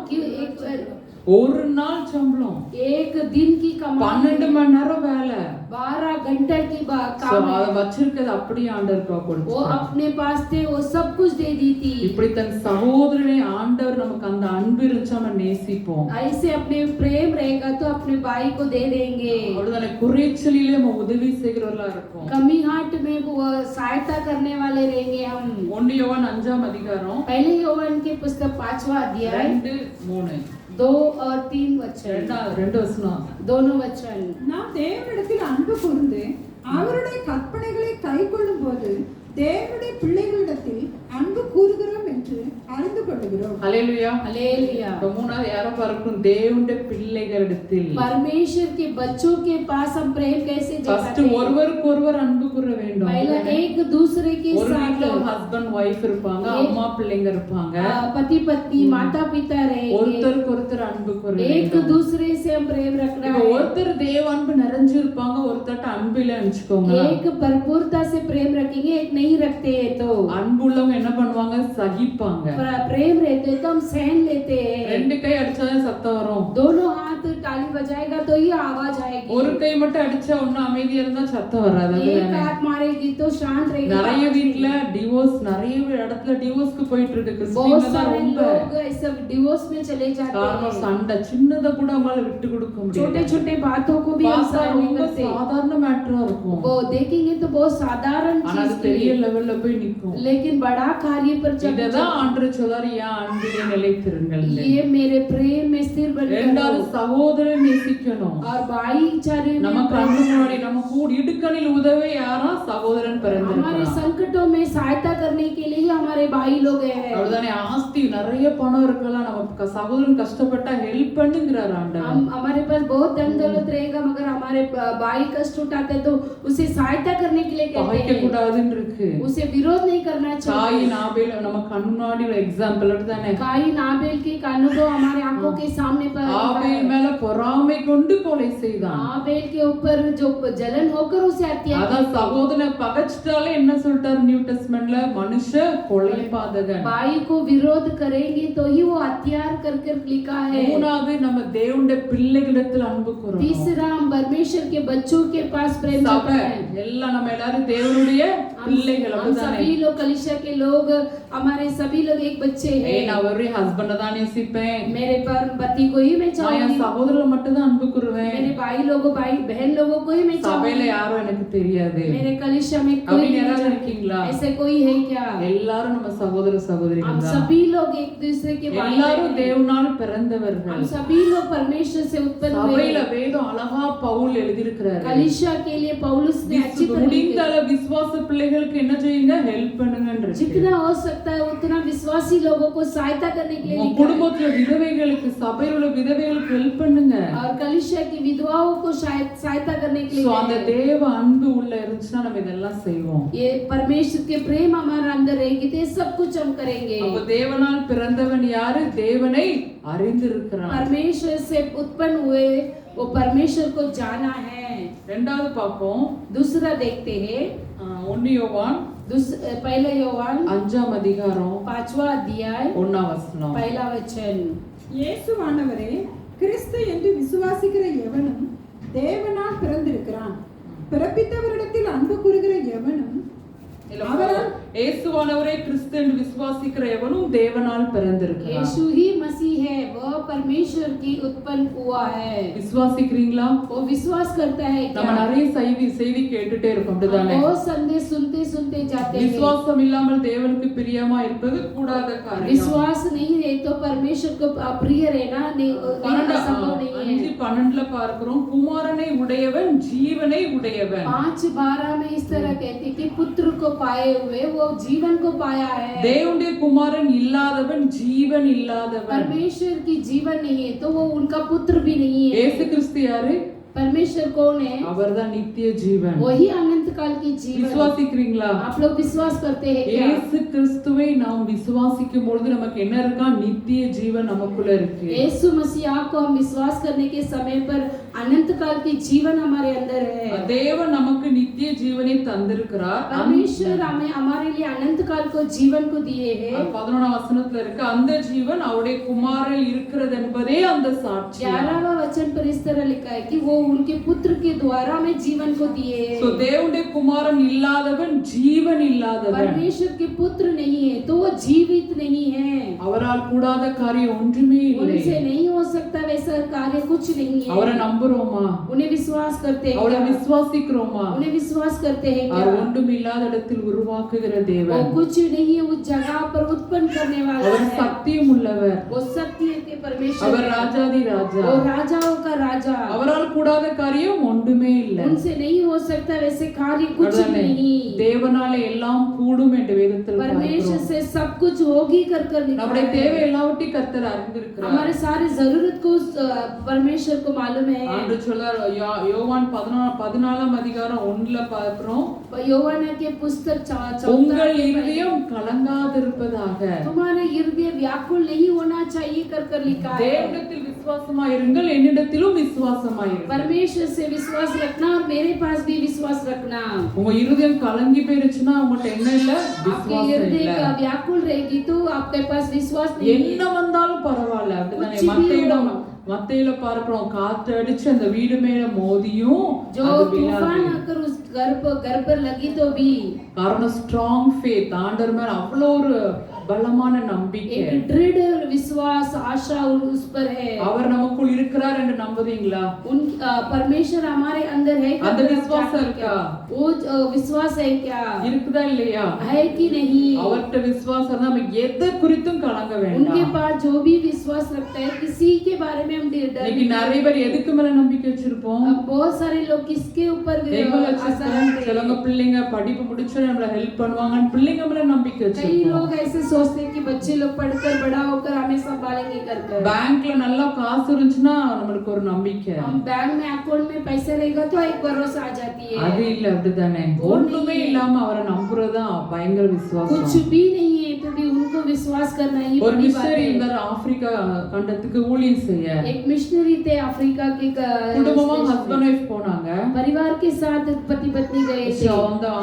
ஒரு நாள் சம்பளம், एक दिन की कमाई, 12 மணி நேரம் வேலை. 12 घंटे की काम அத வச்சிருக்கிறது அப்படியே ஆண்டவருக்கு वो கொடுத்தார். अपने पास थे वो सब कुछ दे दी थी। இப்படி தன் சகோதரனை ஆண்டவர் நமக்கு அந்த அன்பு இருந்துச்சா நம்ம நேசிப்போம். ऐसे अपने प्रेम रहेगा तो अपने भाई को दे देंगे। அவ்வளவுதானே? குறைச்சலிலே நம்ம உதவி செய்கிறவர்களா இருக்கும். कमी हाट में वो सहायता करने वाले रहेंगे हम। 1 யோவான் 5ஆம் அதிகாரம் पहले யோவான் के पुस्तक 5वां अध्याय 2-3 2 और 3 वचन, ரெண்டு வசனம். दोनों वचन। நாம் தேவனிடத்தில் அன்பு கூர்ந்து அவருடைய கற்பனைகளை கைக்கொள்ளும் போது தேவனுடைய பிள்ளைகளிடத்தில் அன்பு கூறுகிறோம் என்று அறிந்து கொள்ளுகிறோம். ஹல்லேலூயா. हालेलुया। இப்ப மூணாவது யாரை பார்க்கணும்? தேவனுடைய பிள்ளைகளிடத்தில். परमेश्वर के बच्चों के पास हम प्रेम कैसे ஃபர்ஸ்ட் जताते हैं? ஒருவருக்கு ஒருவர் அன்பு கூற வேண்டும். पहला एक एक दूसरे के ஒரு साथ வீட்ல ஒரு ஹஸ்பண்ட் ஒய்ஃப் இருப்பாங்க, அம்மா பிள்ளைங்க இருப்பாங்க. पति पत्नी माता पिता रहेंगे, ஒருத்தருக்கு ஒருத்தர் அன்பு கூற एक दूसरे से हम प्रेम रखना இப்போ है। ஒருத்தர் தேவ அன்பு நிறைஞ்சு இருப்பாங்க, ஒருத்தர் அன்பு இல்லன்னு வெச்சுக்கோங்க. एक भरपूरता से प्रेम रखेंगे, एक नहीं रखते हैं तो அன்பு உள்ளவங்க என்ன பண்ணுவாங்க, சகிப்பாங்க. प्रेम रहते तो हम सहन लेते हैं। ரெண்டு கை அடிச்சாதான் சத்தம் வரும், दोनों हाथ ताली बजाएगा तो ही आवाज आएगी, ஒரு கை மட்டும் அடிச்சா ஒண்ணு அமைதியா இருந்தா சத்தம் வராது. एक हाथ मारेगी तो शांत रहेगी। நிறைய வீட்ல டிவோர்ஸ், நிறைய இடத்துல டிவோர்ஸ்க்கு போயிட்டு இருக்கு. बहुत கிறிஸ்டியன்ல தான் सारे ரொம்ப लोग ऐसे डिवोर्स में चले जाते காரணம் हैं, சண்டை. சின்னத கூட அவங்களால விட்டு கொடுக்க छोटे முடியாது. छोटे बातों को भी हम பார்த்தா सहन नहीं ரொம்ப करते, சாதாரண மேட்டரா இருக்கும், वो देखेंगे तो बहुत साधारण ஆனா அது चीज பெரிய थी, லெவல்ல போய் நிக்கும். लेकिन बड़ा कार्य पर जब இததான் ஆண்டவர் சொல்றாரு, ஏன் அன்பிலே நிலைத்திருங்கள். ये मेरे प्रेम में स्थिर बन ரெண்டாவது करो சகோதரன் நேசிக்கணும். और भाईचारे में நம்ம கண்ணு முன்னாடி நம்ம கூட இடுக்கணில் உதவி யாரா சகோதரன் हमारे பிறந்திருக்கிறான். संकटों में सहायता करने के लिए हमारे भाई लोग हैं। அவ்வளவுதானே, ஆஸ்தி நிறைய பணம் இருக்கலாம், நம்ம சகோதரன் கஷ்டப்பட்டா ஹெல்ப் பண்ணுங்கிறார் ஆண்டவர். हम हमारे पास बहुत धन दौलत रहेगा, मगर हमारे भाई कष्ट उठाते तो उसे सहायता करने के लिए कहते பகைக்க हैं, கூடாதுன்னு இருக்கு. उसे विरोध नहीं करना चाहिए। காயின் ஆபேல் நம்ம கண்ணு முன்னாடி ஒரு எக்ஸாம்பிள் தானே. काइन आबेल के अनुभव हमारे आंखों के सामने पर ஆபேல் மேல பொறாமை கொண்டு கொலை செய்தான். आबेल के ऊपर जो जलन होकर उसे हत्या அதான் சகோதரனை பகைச்சிட்டாலே என்ன சொல்லிட்டாரு நியூ டெஸ்ட்மென்ட்ல, மனுஷ கொலை பாதகன். भाई को विरोध करेंगे तो ही वो हत्यार करके लिखा है। மூணாவது நம்ம தேவனுடைய பிள்ளைகளிடத்தில் அன்பு கூறணும். तीसरा हम परमेश्वर के बच्चों के पास प्रेम சபை करना है। எல்லாம் நம்ம எல்லாரும் தேவனுடைய பிள்ளைகள். हम அப்படிதானே, सभी लोग कलीसिया के लोग, हमारे सभी लोग एक बच्चे हैं। நான் ஒரு ஹஸ்பண்ட தான் நேசிப்பேன், मेरे पर पति को ही मैं நான் चाहूंगी, என் சகோதரரை மட்டும் தான் அன்பு கூறுவேன், मेरे भाई लोगों भाई बहन लोगों को ही मैं சபையில चाहूंगी, யாரும் எனக்கு தெரியாது. मेरे कलीसिया में कोई அப்படி नहीं யாராவது चाहता। இருக்கீங்களா? ऐसे कोई है क्या? எல்லாரும் நம்ம சகோதர हम சகோதரிகள் தான். सभी लोग एक दूसरे के भाई எல்லாரும் हैं। தேவனால் பிறந்தவர்கள். हम सभी लोग परमेश्वर से उत्पन्न हुए சபையில हैं। வேதம் அழகா பவுல் எழுதியிருக்கிறாரு. कलीसिया के लिए पौलुस ने अच्छी तरह முடிந்த அளவு விசுவாச பிள்ளைகளுக்கு என்ன செய்யுங்க, ஹெல்ப் பண்ணுங்கன்னு இருக்கு. जितना हो सकता है उतना विश्वासी लोगों को सहायता करने के लिए உங்க लिखा है। குடும்பத்துல விதவைகளுக்கு, சபையில உள்ள விதவைகளுக்கு ஹெல்ப் பண்ணுங்க. और कलीसिया की विधवाओं को सहायता करने के சோ लिए அந்த தேவ அன்பு உள்ள இருந்துச்சுன்னா நம்ம இதெல்லாம் செய்வோம். ये परमेश्वर के प्रेम हमारे अंदर रहेगी तो ये सब कुछ हम करेंगे। அப்ப தேவனால் பிறந்தவன் யாரு? தேவனை அறிந்திருக்கிறான். परमेश्वर से उत्पन्न हुए वो परमेश्वर को जाना है। ரெண்டாவது பாப்போம், दूसरा देखते हैं 1 யோவான் पहला योवान 5ஆம் அதிகாரம் 5वां अध्याय 1ஆம் வசனம். पहला वचन। இயேசுவானவரே கிறிஸ்து என்று விசுவாசிக்கிற எவனும் தேவனால் பிறந்திருக்கிறான், பிறப்பித்தவரிடத்தில் அன்பு கூறுகிற எவனும் அவரால் இயேசுவானவரே கிறிஸ்து என்று விசுவாசிக்கிற எவனும் தேவனால் பிறந்திருக்கிறான். यीशु ही मसीह है, वह परमेश्वर की उत्पन्न हुआ है। விசுவாசிக்கிறீங்களா? वो विश्वास करता है நம்ம क्या? நிறைய செய்தி கேட்டுட்டே இருக்கோம், அப்படிதானே? वो संदेश सुनते सुनते जाते हैं। விசுவாசம் இல்லாமல் தேவனுக்கு பிரியமா இருப்பது கூடாத காரியம். विश्वास नहीं है तो परमेश्वर को प्रिय रहना नहीं संभव नहीं है। 5:12 பார்க்கிறோம், குமாரனை உடையவன் ஜீவனை உடையவன். 5:12 में इस तरह कहते कि पुत्र को पाए हुए वो जीवन को पाया है। தேவனுடைய குமாரன் இல்லாதவன் ஜீவன் இல்லாதவன். परमेश्वर की जीवन नहीं है तो वो उनका पुत्र भी नहीं है। இயேசு கிறிஸ்து யாரு? परमेश्वर कौन है? அவர்தான் நித்திய ஜீவன். वही अनंत काल की जीवन। விசுவாசிக்கிறீங்களா? आप लोग विश्वास करते हैं क्या? இயேசு கிறிஸ்துவை நாம் விசுவாசிக்கும் பொழுது நமக்கு என்ன இருக்கா? நித்திய ஜீவன் நமக்குள்ள இருக்கு. यीशु मसीह को हम विश्वास करने के समय पर अनंत काल की जीवन हमारे अंदर है। தேவன் நமக்கு நித்திய ஜீவனை தந்திருக்கிறார். परमेश्वर हमें हमारे लिए अनंत काल को जीवन को दिए हैं। 11ஆம் வசனத்துல இருக்கு, அந்த ஜீவன் அவருடைய குமாரனில் இருக்கிறது என்பதே அந்த சாட்சி. 11वां वचन पर इस तरह लिखा है कि वो उनके पुत्र के द्वारा हमें जीवन को दिए हैं। சோ தேவனுடைய குமாரன் இல்லாதவன் ஜீவன் இல்லாதவன். परमेश्वर के पुत्र नहीं है तो वो जीवित नहीं है। அவரால் கூடாத காரியம் ஒன்றுமே இல்லை. उनसे नहीं हो सकता वैसा कार्य कुछ नहीं है। அவரை நம்புறோமா? उन्हें विश्वास करते हैं அவரை क्या? விசுவாசிக்கிறோமா? उन्हें विश्वास करते हैं அவர் क्या? ஒன்றும் இல்லாத இடத்தில் உருவாக்குகிற वो தேவன். कुछ नहीं है उस जगह पर उत्पन्न करने वाला அவர் है। சத்தியம் உள்ளவர். वो सत्य के परमेश्वर அவர் है। ராஜாதி ராஜா. वो राजाओं का राजा। அவரால் கூடாத காரியம் ஒன்றுமே இல்லை. उनसे नहीं हो सकता वैसे कार्य कुछ அதானே, नहीं। தேவனாலே எல்லாம் கூடும் என்று வேதத்தில் परमेश्वर பார்க்கிறோம். से सब कुछ होगी कर लिखा நம்முடைய है। தேவை எல்லாவற்றையும் கர்த்தர் அறிந்திருக்கிறார். हमारे सारे जरूरत को परमेश्वर को मालूम है। ஆண்டவர் சொல்றார் யோவான் 14 அதிகாரம் 1ல பார்க்கிறோம், யோவானா के पुस्तक 14 உங்கள் இருதயம் கலங்காதிருப்பதாக, तुम्हारा हृदय व्याकुल नहीं होना चाहिए कर लिखा है। தேவனிடத்தில் விசுவாசமாயிருங்கள், என்னிடத்திலும் விசுவாசமாயிருங்கள்। परमेश्वर से विश्वास रखना और मेरे पास भी विश्वास रखना। உங்க இருதயம் கலங்கி போயிருச்சுன்னா உங்கள்ட்ட என்ன இல்ல? आपके விசுவாசம் हृदय இல்ல। का व्याकुल रहेगी तो आपके पास विश्वास नहीं है। என்ன வந்தாலும் பரவாயில்ல அப்படிதானே? कुछ भी हो। மத்தேயில பார்க்கிறோம், காத்து அடிச்சு அந்த வீடு மேல மோதியும் जो அது तूफान விழாது। आकर उस घर पर लगी तो भी காரணம் ஸ்ட்ராங் ஃபேத், ஆண்டவர் மேல அவ்வளவு ஒரு பலமான நம்பிக்கை, एक दृढ़ विश्वास आशा उस पर है। அவர் நமக்குள் இருக்கிறார் என்று நம்புறீங்களா? उन परमेश्वर हमारे अंदर है क्या? அந்த விசுவாசம் இருக்கா? वो विश्वास है क्या? இருக்குதா இல்லையா? है कि नहीं? அவர்ட்ட விசுவாசம் இருந்தா நம்ம எதை குறித்தும் கலங்க उनके வேண்டாம்। पास जो भी विश्वास रखता है किसी के बारे में हम डर இன்னைக்கு நிறைய பேர் எதுக்கு மேல நம்பிக்கை வச்சிருப்போம்? बहुत सारे लोग किसके ऊपर எங்க आशा வச்சிருக்கோம்? रखते சிலவங்க हैं। பிள்ளைங்க படிப்பு முடிச்சு நம்மள ஹெல்ப் பண்ணுவாங்கன்னு பிள்ளைங்க மேல நம்பிக்கை कई வச்சிருக்கோம்। लोग ऐसे सोचते हैं कि बच्चे लोग पढ़कर बड़ा होकर हमें संभालेंगे कर பேங்க்ல நல்லா காசு இருந்துச்சுன்னா நம்மளுக்கு ஒரு நம்பிக்கை, हम बैंक में अकाउंट में पैसे रहेगा तो एक भरोसा आ जाती है। அது இல்ல அப்படிதானே? ஒண்ணுமே இல்லாம அவரை நம்புறதுதான் பயங்கர விசுவாசம்। कुछ भी नहीं है तो भी उनको विश्वास करना ही ஒரு बड़ी बात மிஷனரி है। இருந்தார் ஆப்பிரிக்கா கண்டத்துக்கு ஊழியம் செய்ய, एक मिशनरी थे अफ्रीका के குடும்பமா ஹஸ்பண்ட் ஒய்ஃப் போனாங்க। परिवार के साथ पति पत्नी गए थे।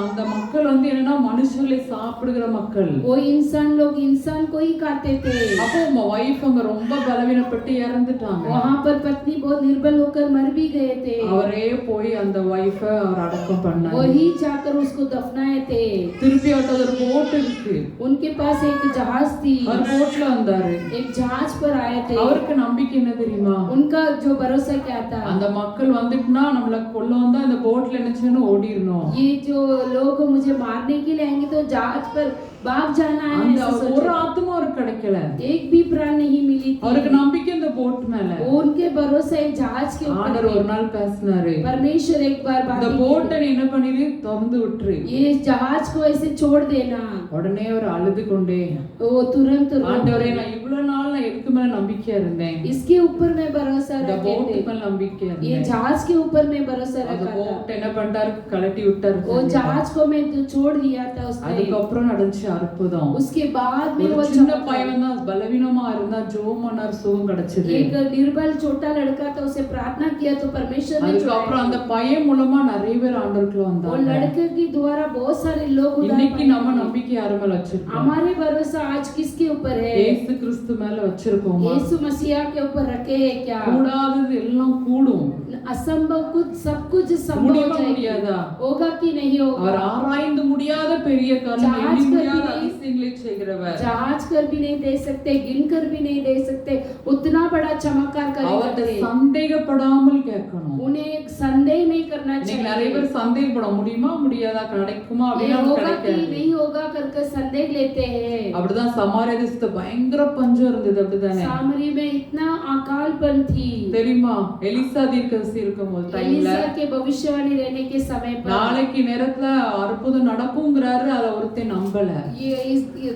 அந்த மக்கள் வந்து என்னன்னா மனுஷங்களை சாப்பிடுகிற மக்கள்। वो इंसान लोग इंसान को ही खाते थे। அப்போ வைஃப் அங்க ரொம்ப பலவீனப்பட்டு இறந்துட்டாங்க। वहाँ पर पत्नी बहुत निर्बल होकर मर भी गए थे। அவரே போய் அந்த வைஃப அவர் அடக்கம் பண்ணாரு। वही जाकर उसको दफनाए थे। திருப்பி அவர்ட்ட ஒரு போட் இருக்கு, उनके पास एक जहाज थी, அவர் போட்ல வந்தாரு। एक जहाज पर आए थे। அவருக்கு நம்பிக்கை என்ன தெரியுமா? उनका जो भरोसा क्या था? அந்த மக்கள் வந்துட்டுனா நம்மள கொல்ல வந்தா இந்த போட்ல என்னச்சுன்னு ஓடிரணும்। ये जो लोग मुझे मारने के लिए आएंगे तो जहाज पर भाग जाना है। அந்த ऐसा ஒரு सोचा। ஆத்மா அவருக்கு கிடைக்கல। एक भी प्राण नहीं मिली थी। அவருக்கு நம்பிக்கை இந்த போட் மேல। उनके भरोसा एक जहाज के ஆண்டவர் ऊपर ஒரு நாள் பேசினாரு, परमेश्वर एक बार இந்த बात போட்டை நீ என்ன பண்ணிரு? திறந்து விட்டுரு। ये जहाज को ऐसे छोड़ देना। உடனே அவர் அழுது கொண்டே, वो तुरंत ஆண்டவரே நான் இவ்வளவு நாள் நான் எதுக்கு மேல நம்பிக்கையா இருந்தேன்? इसके ऊपर मैं भरोसा இந்த रखे போட் थे। மேல நம்பிக்கையா ये இருந்தேன்। जहाज के ऊपर मैं भरोसा அந்த रखा था। போட் என்ன பண்ணிட்டாரு? கலட்டி விட்டாரு। वो जहाज को मैं तो छोड़ दिया था उसने। அதுக்கப்புறம் நடந்துச்சு அற்புதம்। उसके बाद में ஒரு वो சின்ன चमत्कार। பையன் தான் பலவீனமா இருந்தா ஜோமனார் சுகம் கிடைச்சது। एक निर्बल छोटा लड़का था, उसे प्रार्थना किया तो परमेश्वर ने அதுக்கப்புறம் அந்த பையன் மூலமா நிறைய பேர் ஆண்டவருக்குள்ள वो வந்தாங்க। लड़के के द्वारा बहुत सारे लोग उद्धार இன்னைக்கு पाए। நம்ம நம்பிக்கை யார் மேல வச்சிருக்கோம்? हमारे भरोसा आज किसके ऊपर है? இயேசு கிறிஸ்து மேல வச்சிருக்கோமா? यीशु मसीह के ऊपर रखे हैं क्या? கூடாதது எல்லாம் கூடும், असंभव कुछ सब कुछ संभव हो முடியுமா जाएगा। முடியாதா? होगा कि नहीं அவர் होगा? ஆராய்ந்து முடியாத பெரிய காரியம், ஜார்ஜ் எண்ணி முடியாத கர்பி அதிசயங்களை செய்கிறவர்। जहाज कर भी नहीं दे सकते, गिन कर भी नहीं दे सकते, उतना बड़ा चमत्कार அவர்ட்ட करेंगे। சந்தேகப்படாமல் கேட்கணும்। उन्हें एक संदेह नहीं करना இன்னைக்கு நிறைய चाहिए। பேர் சந்தேகப்பட முடியுமா முடியாதா, கிடைக்குமா ये அப்படின்னு होगा कि கிடைக்காது। नहीं होगा करके संदेह लेते हैं। அப்படிதான் சமாரியா தேசத்துல பயங்கர பஞ்சம் இருந்தது, அப்படிதானே? सामरी में इतना अकालपन थी। தெரியுமா? எலிசா தீர்க்கதரிசி இருக்கும்போது டைம்ல एलिसा के भविष्यवाणी रहने के समय पर நாளைக்கு நேரத்துல அற்புதம் நடக்கும்ங்கறாரு, அத ஒருத்தன் நம்பல।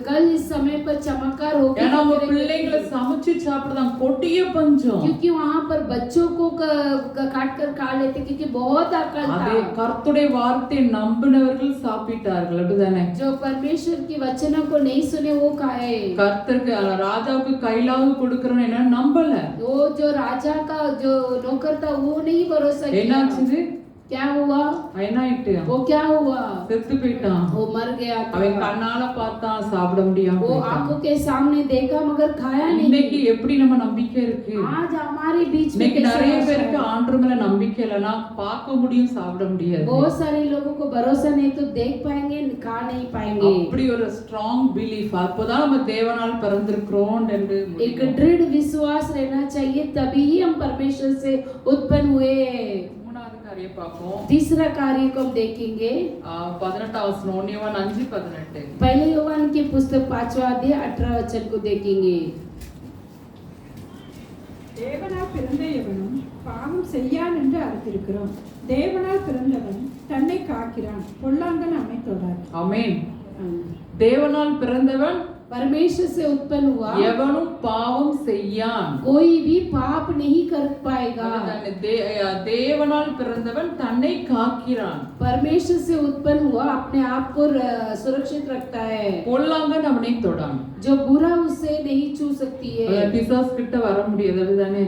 कल इस समय पर चमत्कार होगा ஏன்னா அவங்க பிள்ளைகளை சமைச்சு சாப்பிடுறாங்க, கொடிய பஞ்சம்। क्योंकि वहां पर बच्चों को काट कर खा लेते क्योंकि बहुत अकाल அதே था। கர்த்தருடைய வார்த்தையை நம்பினவர்கள் சாப்பிட்டார்கள், அப்படிதானே? जो परमेश्वर की वचनों को नहीं सुने वो खाए। கர்த்தருக்கு ராஜாவுக்கு கைலாகு கொடுக்கறன்னு என்ன நம்பல। वो जो राजा का जो नौकर था वो नहीं भरोसा किया। என்னாச்சு? क्या हुआ? என்னாயிட்டு? वो क्या हुआ? செத்து போயிட்டான்। वो मर गया। அவன் கண்ணால பார்த்தான், சாப்பிட முடியாம वो போயிட்டான்। आंखों के सामने देखा मगर खाया இன்னைக்கு नहीं। எப்படி நம்ம நம்பிக்கை இருக்கு? आज हमारे बीच में இன்னைக்கு कैसा நிறைய आशा பேருக்கு है? ஆண்டவர் மேல நம்பிக்கை இல்லைன்னா பார்க்க முடியும், சாப்பிட முடியாது। बहुत सारे लोगों को भरोसा नहीं तो देख पाएंगे, खा नहीं पाएंगे। அப்படி ஒரு ஸ்ட்ராங் பிலீஃப், அப்பதான் நம்ம தேவனால் பிறந்திருக்கிறோம் என்று एक दृढ़ विश्वास रहना चाहिए, तभी ही हम परमेश्वर से उत्पन्न हुए। மூணாவது காரியம் பார்ப்போம்। तीसरा कार्य को हम देखेंगे 18 வசனம், 1 யோவான் 5:18। पहले योहान की पुस्तक 5वां अध्याय 18 वचन को देखेंगे। தேவனால் பிறந்த எவனும் பாவம் செய்யான் என்று அறிந்திருக்கிறோம். தேவனால் பிறந்தவன் தன்னை காக்கிறான், பொல்லாங்கன் அவனை தொடார். ஆமென். தேவனால் பிறந்தவன் परमेश्वर से उत्पन्न हुआ எவனும் பாவம் செய்யான். कोई भी पाप नहीं कर पाएगा। தேவனால் பிறந்தவன் தன்னை காக்கிறான். परमेश्वर से उत्पन्न हुआ अपने आप को सुरक्षित रखता है। பொல்லாங்கன் அவனை தொடான். जो बुरा उससे नहीं छू सकती है। பிசாசு கிட்ட வர முடியாது அப்படிதானே?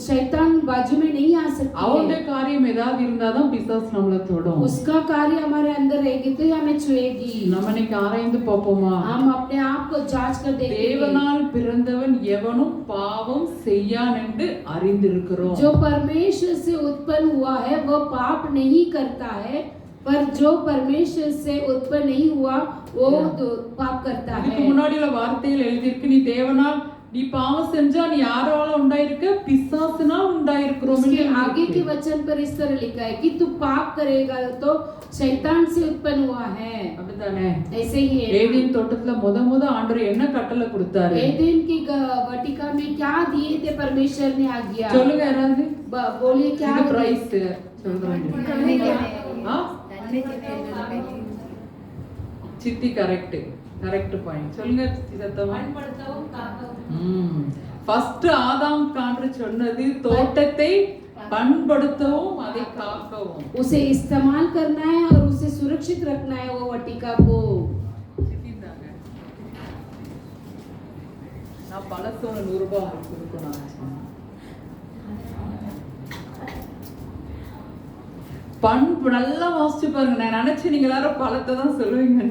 शैतान बाजू में नहीं आ सकती அவனுடைய है। காரியம் ஏதாவது இருந்தாதான் பிசாசு நம்மளை தொடும். उसका कार्य हमारे अंदर रहेगी तो हमें छुएगी। நம்ம இன்னைக்கு ஆராய்ந்து பார்ப்போமா? हम अपने आप को जांच कर देखेंगे। தேவனால் பிறந்தவன் எவனும் பாவம் செய்யான் என்று அறிந்திருக்கிறோம். जो परमेश्वर से उत्पन्न हुआ है वो पाप नहीं करता है, पर जो परमेश्वर से उत्पन्न नहीं हुआ वो तो पाप करता है। இதுக்கு முன்னாடி உள்ள வார்த்தையில் எழுதியிருக்கு, நீ தேவனால் நீ பாவம் செஞ்சா நீ யாரால உண்டாயிருக்க? பிசாசுனால் உண்டாயிருக்கிறோம். इसके आगे के वचन पर इस तरह लिखा है कि तू पाप करेगा तो शैतान से उत्पन्न हुआ है। அப்படிதானே? ऐसे ही है। ஏதேன் தோட்டத்துல முத ஆண்டவர் என்ன கட்டளை கொடுத்தாரு? एदेन की वाटिका में क्या दिए थे परमेश्वर ने आज्ञा? சொல்லுங்க யாராவது. बोलिए क्या இது பிரைஸ் சொல்றாங்க. சித்தி கரெக்ட் பாயிண்ட் சொல்லுங்க சத்தமா. ஃபர்ஸ்ட் ஆதாம் கான்று சொன்னது தோட்டத்தை பண்படுத்தவும் அதை காக்கவும். उसे इस्तेमाल करना है और उसे सुरक्षित रखना है वो वाटिका को। நான் பழசோன 100 ரூபாய் உங்களுக்கு கொடுக்கணும். பண்பு நல்லா வாசிச்சு பாருங்க. நான் நினைச்சு நீங்க எல்லாரும் பழத்தை தான் சொல்லுவீங்க.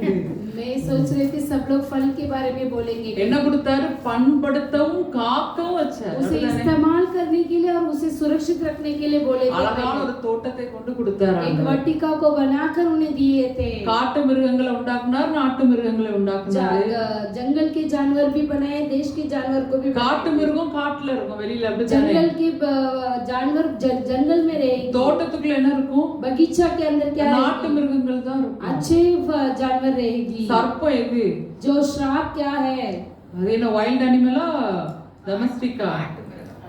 मैं सोच रही थी सब लोग फल के बारे में बोलेंगे। என்ன கொடுத்தாரு? பண்படுத்தவும் காக்கவும் வச்சாரு. उसे इस्तेमाल करने के लिए और उसे सुरक्षित रखने के लिए बोले थे। அழகான ஒரு தோட்டத்தை கொண்டு கொடுத்தாரு. एक वाटिका को बनाकर उन्हें दिए थे। காட்டு மிருகங்களை உண்டாக்குனார், நாட்டு மிருகங்களை உண்டாக்குனார். जंगल के जानवर भी बनाए, देश के जानवर को भी। காட்டு மிருகம் காட்டுல இருக்கும், வெளியில அப்படிதானே? जंगल के जानवर जंगल में रहेंगे। தோட்டத்துக்குள்ள என்ன இருக்கும்? बगीचा के अंदर क्या? நாட்டு மிருகங்கள் தான் இருக்கும். अच्छे जानवर रहेगी। சர்ப்பம் எது? जो श्राप क्या है? அது என்ன வைல்ட் அனிமலா டொமஸ்டிக்கா?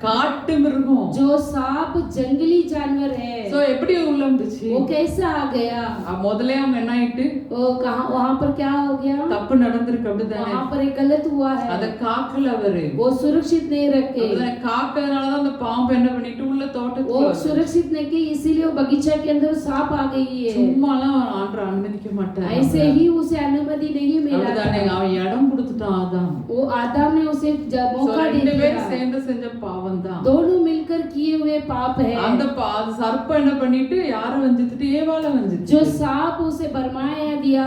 காட்டு மிருகம். जो सांप जंगली जानवर है। சோ எப்படி உள்ள வந்துச்சு? वो कैसे आ गया? முதல்ல அவங்க என்ன ஆயிட்டு? वो कहां वहां पर क्या हो गया? தப்பு நடந்திருக்கு அப்படிதானே? वहां पर एक गलत हुआ है। அத காக்கல அவரு. वो सुरक्षित नहीं रखे। அதுதானே காக்கறதுனால தான் அந்த பாம்பு என்ன பண்ணிட்டு உள்ள தோட்டத்துக்கு वो सुरक्षित नहीं की, इसीलिए वो बगीचा के अंदर सांप आ गई है। சும்மாலாம் ஆண்டவர் அனுமதிக்க மாட்டார். ऐसे ही उसे अनुमति नहीं मिला। அதுதானே அவன் இடம் கொடுத்துட்டான் ஆதாம். वो आदम ने उसे मौका दे ரெண்டு பேரும் दिया। சேர்ந்து செஞ்ச பாவம் தான். दोनों मिलकर किए हुए पाप है। அந்த சர்ப்பம் என்ன பண்ணிட்டு யாரை வஞ்சித்துட்டு ஏவாளை வஞ்சிச்சு. जो सांप उसे भरमाया दिया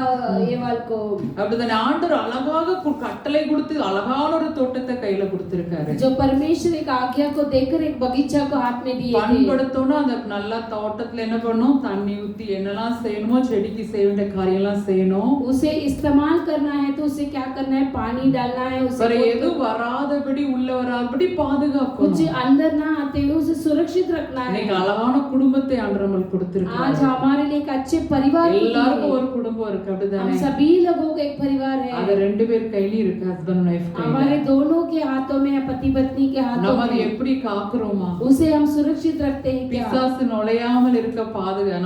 ஏவாள் को। அப்படிதானே ஆண்டவர் அழகாக கட்டளை கொடுத்து அழகான ஒரு தோட்டத்தை கையில கொடுத்திருக்காரு. जो परमेश्वर एक आज्ञा को देकर एक बगीचा को हाथ में दिए थे। பண்படுத்தணும். அந்த நல்ல தோட்டத்துல என்ன பண்ணும்? தண்ணி ஊத்தி என்னெல்லாம் செய்யணுமோ, செடிக்கு செய்ய வேண்டிய காரியம் எல்லாம் செய்யணும். उसे इस्तेमाल करना है तो उसे क्या करना है? पानी डालना है। उसे எது வராதபடி உள்ள வராதபடி பாதுகாக்கணும். कुछ अंदर ना आते हुए उसे सुरक्षित रखना है। இன்னைக்கு அழகான குடும்பத்தை ஆண்டவர் நமக்கு கொடுத்திருக்கார். आज हमारे लिए एक अच्छे परिवार को எல்லாருக்கும் ஒரு குடும்பம் இருக்கு அப்படிதானே? हम सभी लोगों का एक परिवार है। அது ரெண்டு பேர் கையில இருக்கு, ஹஸ்பண்ட் வைஃப் கையில. हमारे दोनों के हाथों में, पति पत्नी के हाथों நம்ம அதை में। எப்படி காக்குறோமா? उसे हम सुरक्षित रखते हैं क्या? பிசாசு நுழையாமல் இருக்க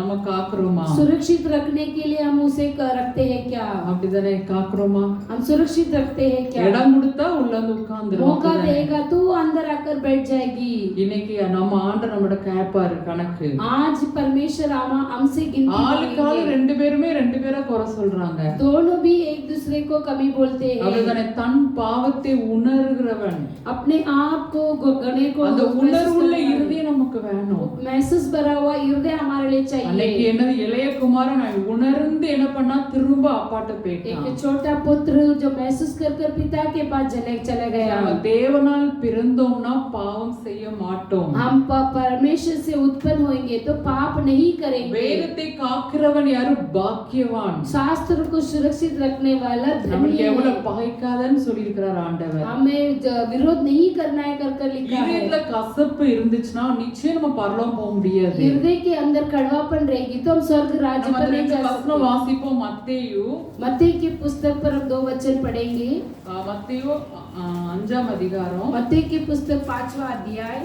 நம்ம காக்குறோமா? सुरक्षित रखने के लिए हम उसे रखते हैं क्या? அப்படிதானே காக்குறோமா? हम सुरक्षित रखते हैं क्या? இடம் கொடுத்தா உள்ள வந்து உட்கார்ந்துரும். मौका देगा तो अंदर आकर बैठ जाएगी। இன்னைக்கு நம்ம ஆண்டவர் நம்மட கேப்பாரு கணக்கு. आज परमेश्वर हमसे गिनती ஆளுக்கால ரெண்டு பேருமே ரெண்டு பேரை குறை சொல்றாங்க. दोनों भी एक दूसरे को कमी बोलते हैं। அப்படிதானே தன் பாவத்தை உணர்கிறவன் अपने आप को गणे को அந்த உணர்வுள்ள இருதயம் நமக்கு வேணும். महसूस भरा हुआ हृदय हमारे लिए चाहिए। அன்னைக்கு என்னது இளைய குமாரன் உணர்ந்து என்ன பண்ணா? திரும்ப அப்பாட்ட போயிட்டான். एक छोटा पुत्र जो महसूस कर पिता के पास चले गया। தேவனால் பிறந்தோம்னா பாவம் செய்ய மாட்டோம். हम परमेश्वर से उत्पन्न होंगे तो पाप नहीं करेंगे। வேதத்தை காக்கிறவன் யாரு? பாக்கியவான். शास्त्र को सुरक्षित रखने वाला धन्य நமக்கு है। எவ்வளவு பகைக்காதன்னு சொல்லியிருக்கிறார் ஆண்டவர். हमें विरोध नहीं करना है कर लिखा है। இதயத்துல கசப்பு இருந்துச்சுன்னா நிச்சயம் நம்ம பரலோகம் போக முடியாது. हृदय के अंदर कड़वापन रहेगी तो हम स्वर्ग राज्य पर नहीं जा सकते। வாசிப்போம். மத்தேயு मत्ती की पुस्तक पर हम 2 वचन पढ़ेंगे। மத்தேயு 5ஆம் அதிகாரம் मत्ती की पुस्तक 5वां अध्याय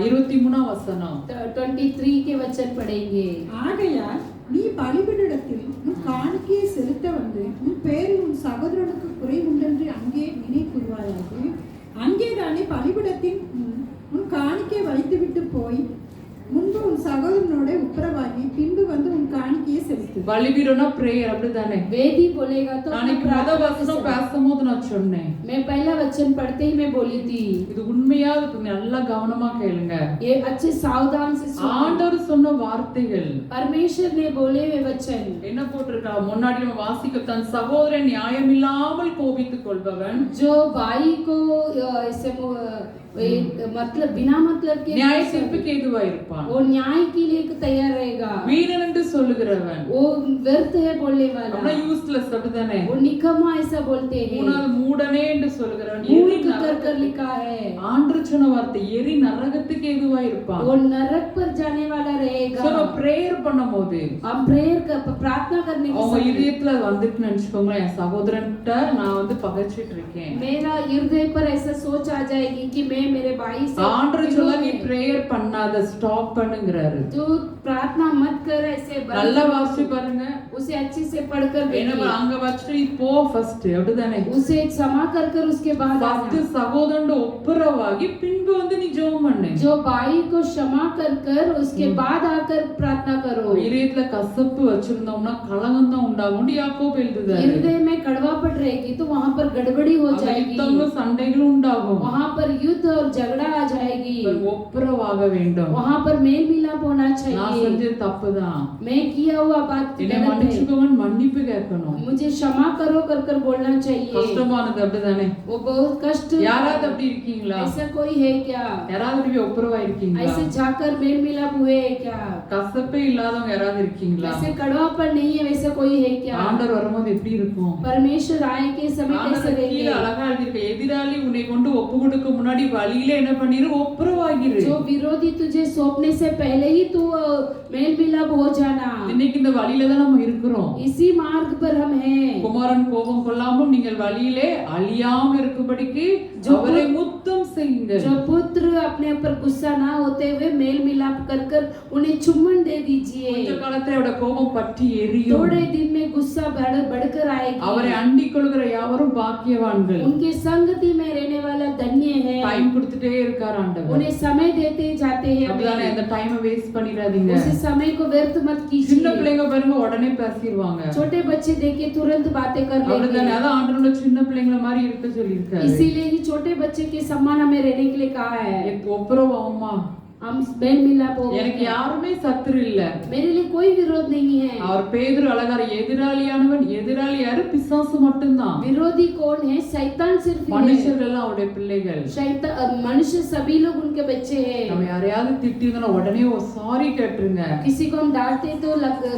23ஆம் வசனம் 23 के वचन पढ़ेंगे। ஆகையால் நீ பலிபீடத்தில் உன் காணிக்கையை செலுத்த வந்து உன் பேரில் பலிபீடத்தின் உன் காணிக்கை வைத்துவிட்டு போய் முன்பு உன் சகோதரனோட உத்தரவாகி பின்பு வந்து உன் காணிக்கையை செலுத்து. பலிபீடம்னா பிரேயர் அப்படிதானே? वेदी बोलेगा तो நாளைக்கு முத வசனம் பேசும்போது நான் சொன்னேன், मैं पहला वचन पढ़ते ही मैं बोली थी, இது உண்மையா நல்லா கவனமா கேளுங்க. ये अच्छे सावधान से सुनो। ஆண்டவர் சொன்ன வார்த்தைகள், परमेश्वर ने बोले हुए वचन என்ன போட்டிருக்கா? முன்னாடி நம்ம வாசிக்க, தன் சகோதரன் நியாயமில்லாமல் கோபித்துக் கொள்பவன், जो भाई को ऐसे मतलब बिना मतलब के நியாய தீர்ப்புக்கு ஏதுவா இருப்பான். वो न्याय के लिए तैयार रहेगा। வீணன் என்று சொல்லுகிறவன், वो व्यर्थ है बोलने वाला, அப்படினா யூஸ்லெஸ் அப்படிதானே? वो निकम्मा ऐसा बोलते हैं। மூணாவது மூடனே என்று சொல்லுகிறவன், मूर्ख कर लिखा है। ஆண்டவர் சொன்ன வார்த்தை, எரி நரகத்துக்கு ஏதுவா இருப்பான். वो नरक पर जाने वाला रहेगा। சோ பிரேயர் பண்ணும்போது, हम प्रेयर का प्रार्थना करने के அவங்க समय இதயத்துல வந்துட்டு நினைச்சுக்கோங்களேன், என் சகோதரன்ட்ட நான் வந்து பகைச்சிட்டு இருக்கேன். मेरा हृदय पर ऐसा सोच आ जाएगी कि मैं मेरे भाई से ஆண்டவர் சொல்ல, நீ பிரேயர் பண்ணாத, ஸ்டாப் பண்ணுங்கறாரு. जो प्रार्थना मत कर, ऐसे நல்லா வாசி பாருங்க, उसे अच्छे से पढ़कर என்ன देखिए, அங்க வச்சிட்டு போ ஃபர்ஸ்ட் அப்படிதானே? उसे क्षमा कर उसके बाद ஃபர்ஸ்ட் आना। சகோதரன் ஒப்புரவாகி பின்பு வந்து நீ ஜெபம் பண்ணு. जो भाई को क्षमा कर उसके बाद आकर प्रार्थना करो। இதயத்துல கசப்பு வச்சிருந்தோம்னா கலகம் தான் உண்டாகும். யாக்கோபு எழுதுறாரு, हृदय में कड़वापट रहेगी तो वहाँ पर गड़बड़ी हो जाएगी, யுத்தங்களும் சண்டைகளும் உண்டாகும். वहाँ पर युद्ध और झगड़ा आ जाएगी, ஒப்புரவாக வேண்டும். वहाँ पर मेल मिलाप होना நான் चाहिए। செஞ்சது தப்புதான், मैं किया हुआ बात என்னை गलत है, மன்னிச்சுக்கோன்னு மன்னிப்பு கேட்கணும். मुझे क्षमा करो कर बोलना चाहिए। கஷ்டமானது அப்படிதானே? वो बहुत कष्ट। யாராவது அப்படி இருக்கீங்களா? ऐसा कोई है क्या? யாராவது இப்படி ஒப்புரவா இருக்கீங்களா? ऐसे जाकर मेल मिलाप हुए है क्या? கசப்பே இல்லாதவங்க யாராவது இருக்கீங்களா? ऐसे कड़वापन नहीं है वैसा कोई है क्या? ஆண்டவர் வரும்போது எப்படி இருக்கும்? परमेश्वर आए के समय कैसे ஆண்டவர் रहेंगे? கீழே அழகா எழுதியிருக்க, எதிராளி உன்னை கொண்டு ஒப்பு கொடுக்க முன்னாடி வழியில என்ன பண்ணிரு, ஒப்புரவாகிரு. जो विरोधी तुझे सौंपने से पहले ही तू मेल मिलाप हो जाना। இன்னைக்கு இந்த வழியில தான் நம்ம இருக்கிறோம். इसी मार्ग पर हम हैं। குமாரன் கோபம் கொள்ளாமல் நீங்கள் வழியிலே அழியாமல் இருக்கும்படிக்கு அவரை முத்தம் செய்யுங்கள். जो पुत्र अपने ऊपर गुस्सा ना होते हुए मेल मिलाप कर उन्हें चुम्बन दे दीजिए। கொஞ்ச காலத்துல அவருடைய கோபம் பற்றி எரியும். थोड़े दिन में गुस्सा बढ़कर आएगी। அவரை அண்டிக் கொள்கிற யாவரும் பாக்கியவான்கள். उनके संगति में रहने वाला धन्य है। டைம் கொடுத்துட்டே இருக்கார் ஆண்டவர். उन्हें समय देते जाते हैं। அப்படிதானே? அந்த டைமை வேஸ்ட் பண்ணிராதீங்க. उस समय को व्यर्थ मत சின்ன कीजिए। பிள்ளைங்க பாருங்க உடனே பேசிடுவாங்க. छोटे बच्चे देखे तुरंत बातें कर लेते அப்படிதானே? हैं। அதான் ஆண்டவரோட சின்ன பிள்ளைங்கள மாதிரி இருக்க சொல்லியிருக்காரு. इसीलिए ही छोटे बच्चे के समान हमें रहने के लिए कहा है। ஒப்புரவாகுமா? हम मेल मिलाप हो। எனக்கு யாருமே சத்துரு இல்ல. मेरे लिए कोई विरोध नहीं है। அவர் பேதுரு அழகார, எதிராளியானவன், எதிராளி யாரு? பிசாசு மட்டும்தான். विरोधी कौन है? शैतान सिर्फ ही है। மனுஷர்கள் எல்லாம் அவருடைய பிள்ளைகள். शैतान मनुष्य सभी लोग उनके बच्चे हैं। நம்ம யாரையாவது திட்டினா உடனே சாரி கேட்டுருங்க. किसी को हम डांटते तो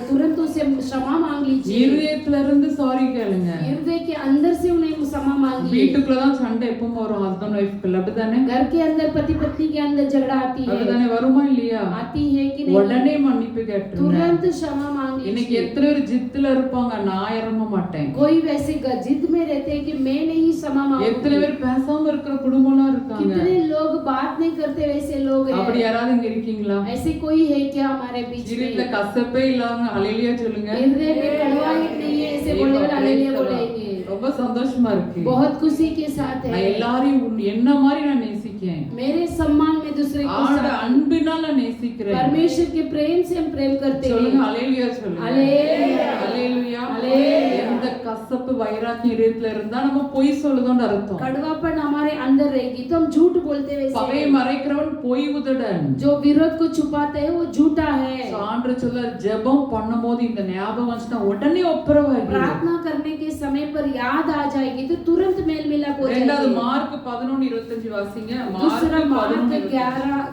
तुरंत उसे क्षमा मांग लीजिए। இருதயத்துல இருந்து சாரி கேளுங்க. हृदय के अंदर से उन्हें क्षमा मांगिए। வீட்டுக்குள்ள தான் சண்டை எப்பவும் வரும், ஹஸ்பண்ட் ஒய்ஃப்க்குள்ள அப்படிதானே? घर के अंदर पति पत्नी के अंदर झगड़ा आती है, அப்படிதானே? வருமா இல்லையா? आती है कि नहीं? உடனே மன்னிப்பு கேட்டுருங்க. तुरंत क्षमा मांग இன்னைக்கு लीजिए। எத்தனை பேர் ஜித்துல இருப்பாங்க, நான் இறங்க மாட்டேன். कोई वैसे जिद में रहते हैं कि मैं नहीं क्षमा எத்தனை मांगूंगी। பேர் பேசாம இருக்கிற குடும்பம்லாம் இருக்காங்க. कितने लोग बात नहीं करते वैसे लोग அப்படி हैं। யாராவது இங்க இருக்கீங்களா? ऐसे कोई है क्या हमारे बीच ஜீவிதத்துல में? கசப்பே இல்லாம ஹல்லேலூயா சொல்லுங்க. हृदय में कड़वाहट नहीं है ऐसे बोलने वाले हालेलुया बोलेंगे। ரொம்ப சந்தோஷமா இருக்கு. बहुत खुशी के साथ நான் है। எல்லாரையும் என்ன மாதிரி நான் நேசிக்கிறேன். मेरे सम्मान में दूसरे को ஆண்டவருடைய அன்பினால நான் நேசிக்கிறேன். परमेश्वर के प्रेम से हम प्रेम करते சொல்லுங்க हैं। ஹல்லேலூயா சொல்லுங்க. हालेलुया। ஹல்லேலூயா. हालेलुया। எந்த கசப்பு வைராக்கியம் இதயத்துல இருந்தா நம்ம பொய் சொல்லுதோன்னு அர்த்தம். कड़वापन हमारे अंदर रहेगी तो हम झूठ बोलते वैसे பகையை हैं। மறைக்கிறவன் பொய் உதடன். जो विरोध को छुपाते हैं वो झूठा है। ஆண்டவர் சொல்ல, ஜெபம் பண்ணும்போது இந்த ஞாபகம் வந்துச்சுன்னா உடனே ஒப்புரவாகி. प्रार्थना करने के समय पर याद आ जाएगी तो तुरंत मेल मिलाप हो இரண்டாவது जाएगी। மார்க் 11:25 வாசிங்க. दूसरा मार्क 11:25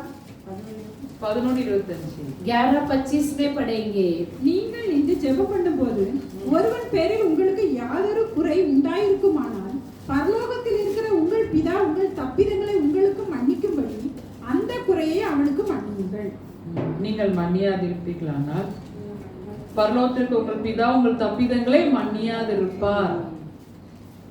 11:25 में पढ़ेंगे। நீங்கள் இன்று ஜெபம் பண்ணும்போது ஒருவன் பேரில் உங்களுக்கு யாதொரு குறை உண்டாயிருக்குமானால் பரலோகத்தில் இருக்கிற உங்கள் பிதா உங்கள் தப்பிதங்களை உங்களுக்கு மன்னிக்கும்படி அந்த குறையை அவனுக்கு மன்னியுங்கள். நீங்கள் மன்னியாதிருப்பீர்களானால் பரலோகத்திற்கு உங்கள் பிதா உங்கள் தப்பிதங்களை மன்னியாதிருப்பார்.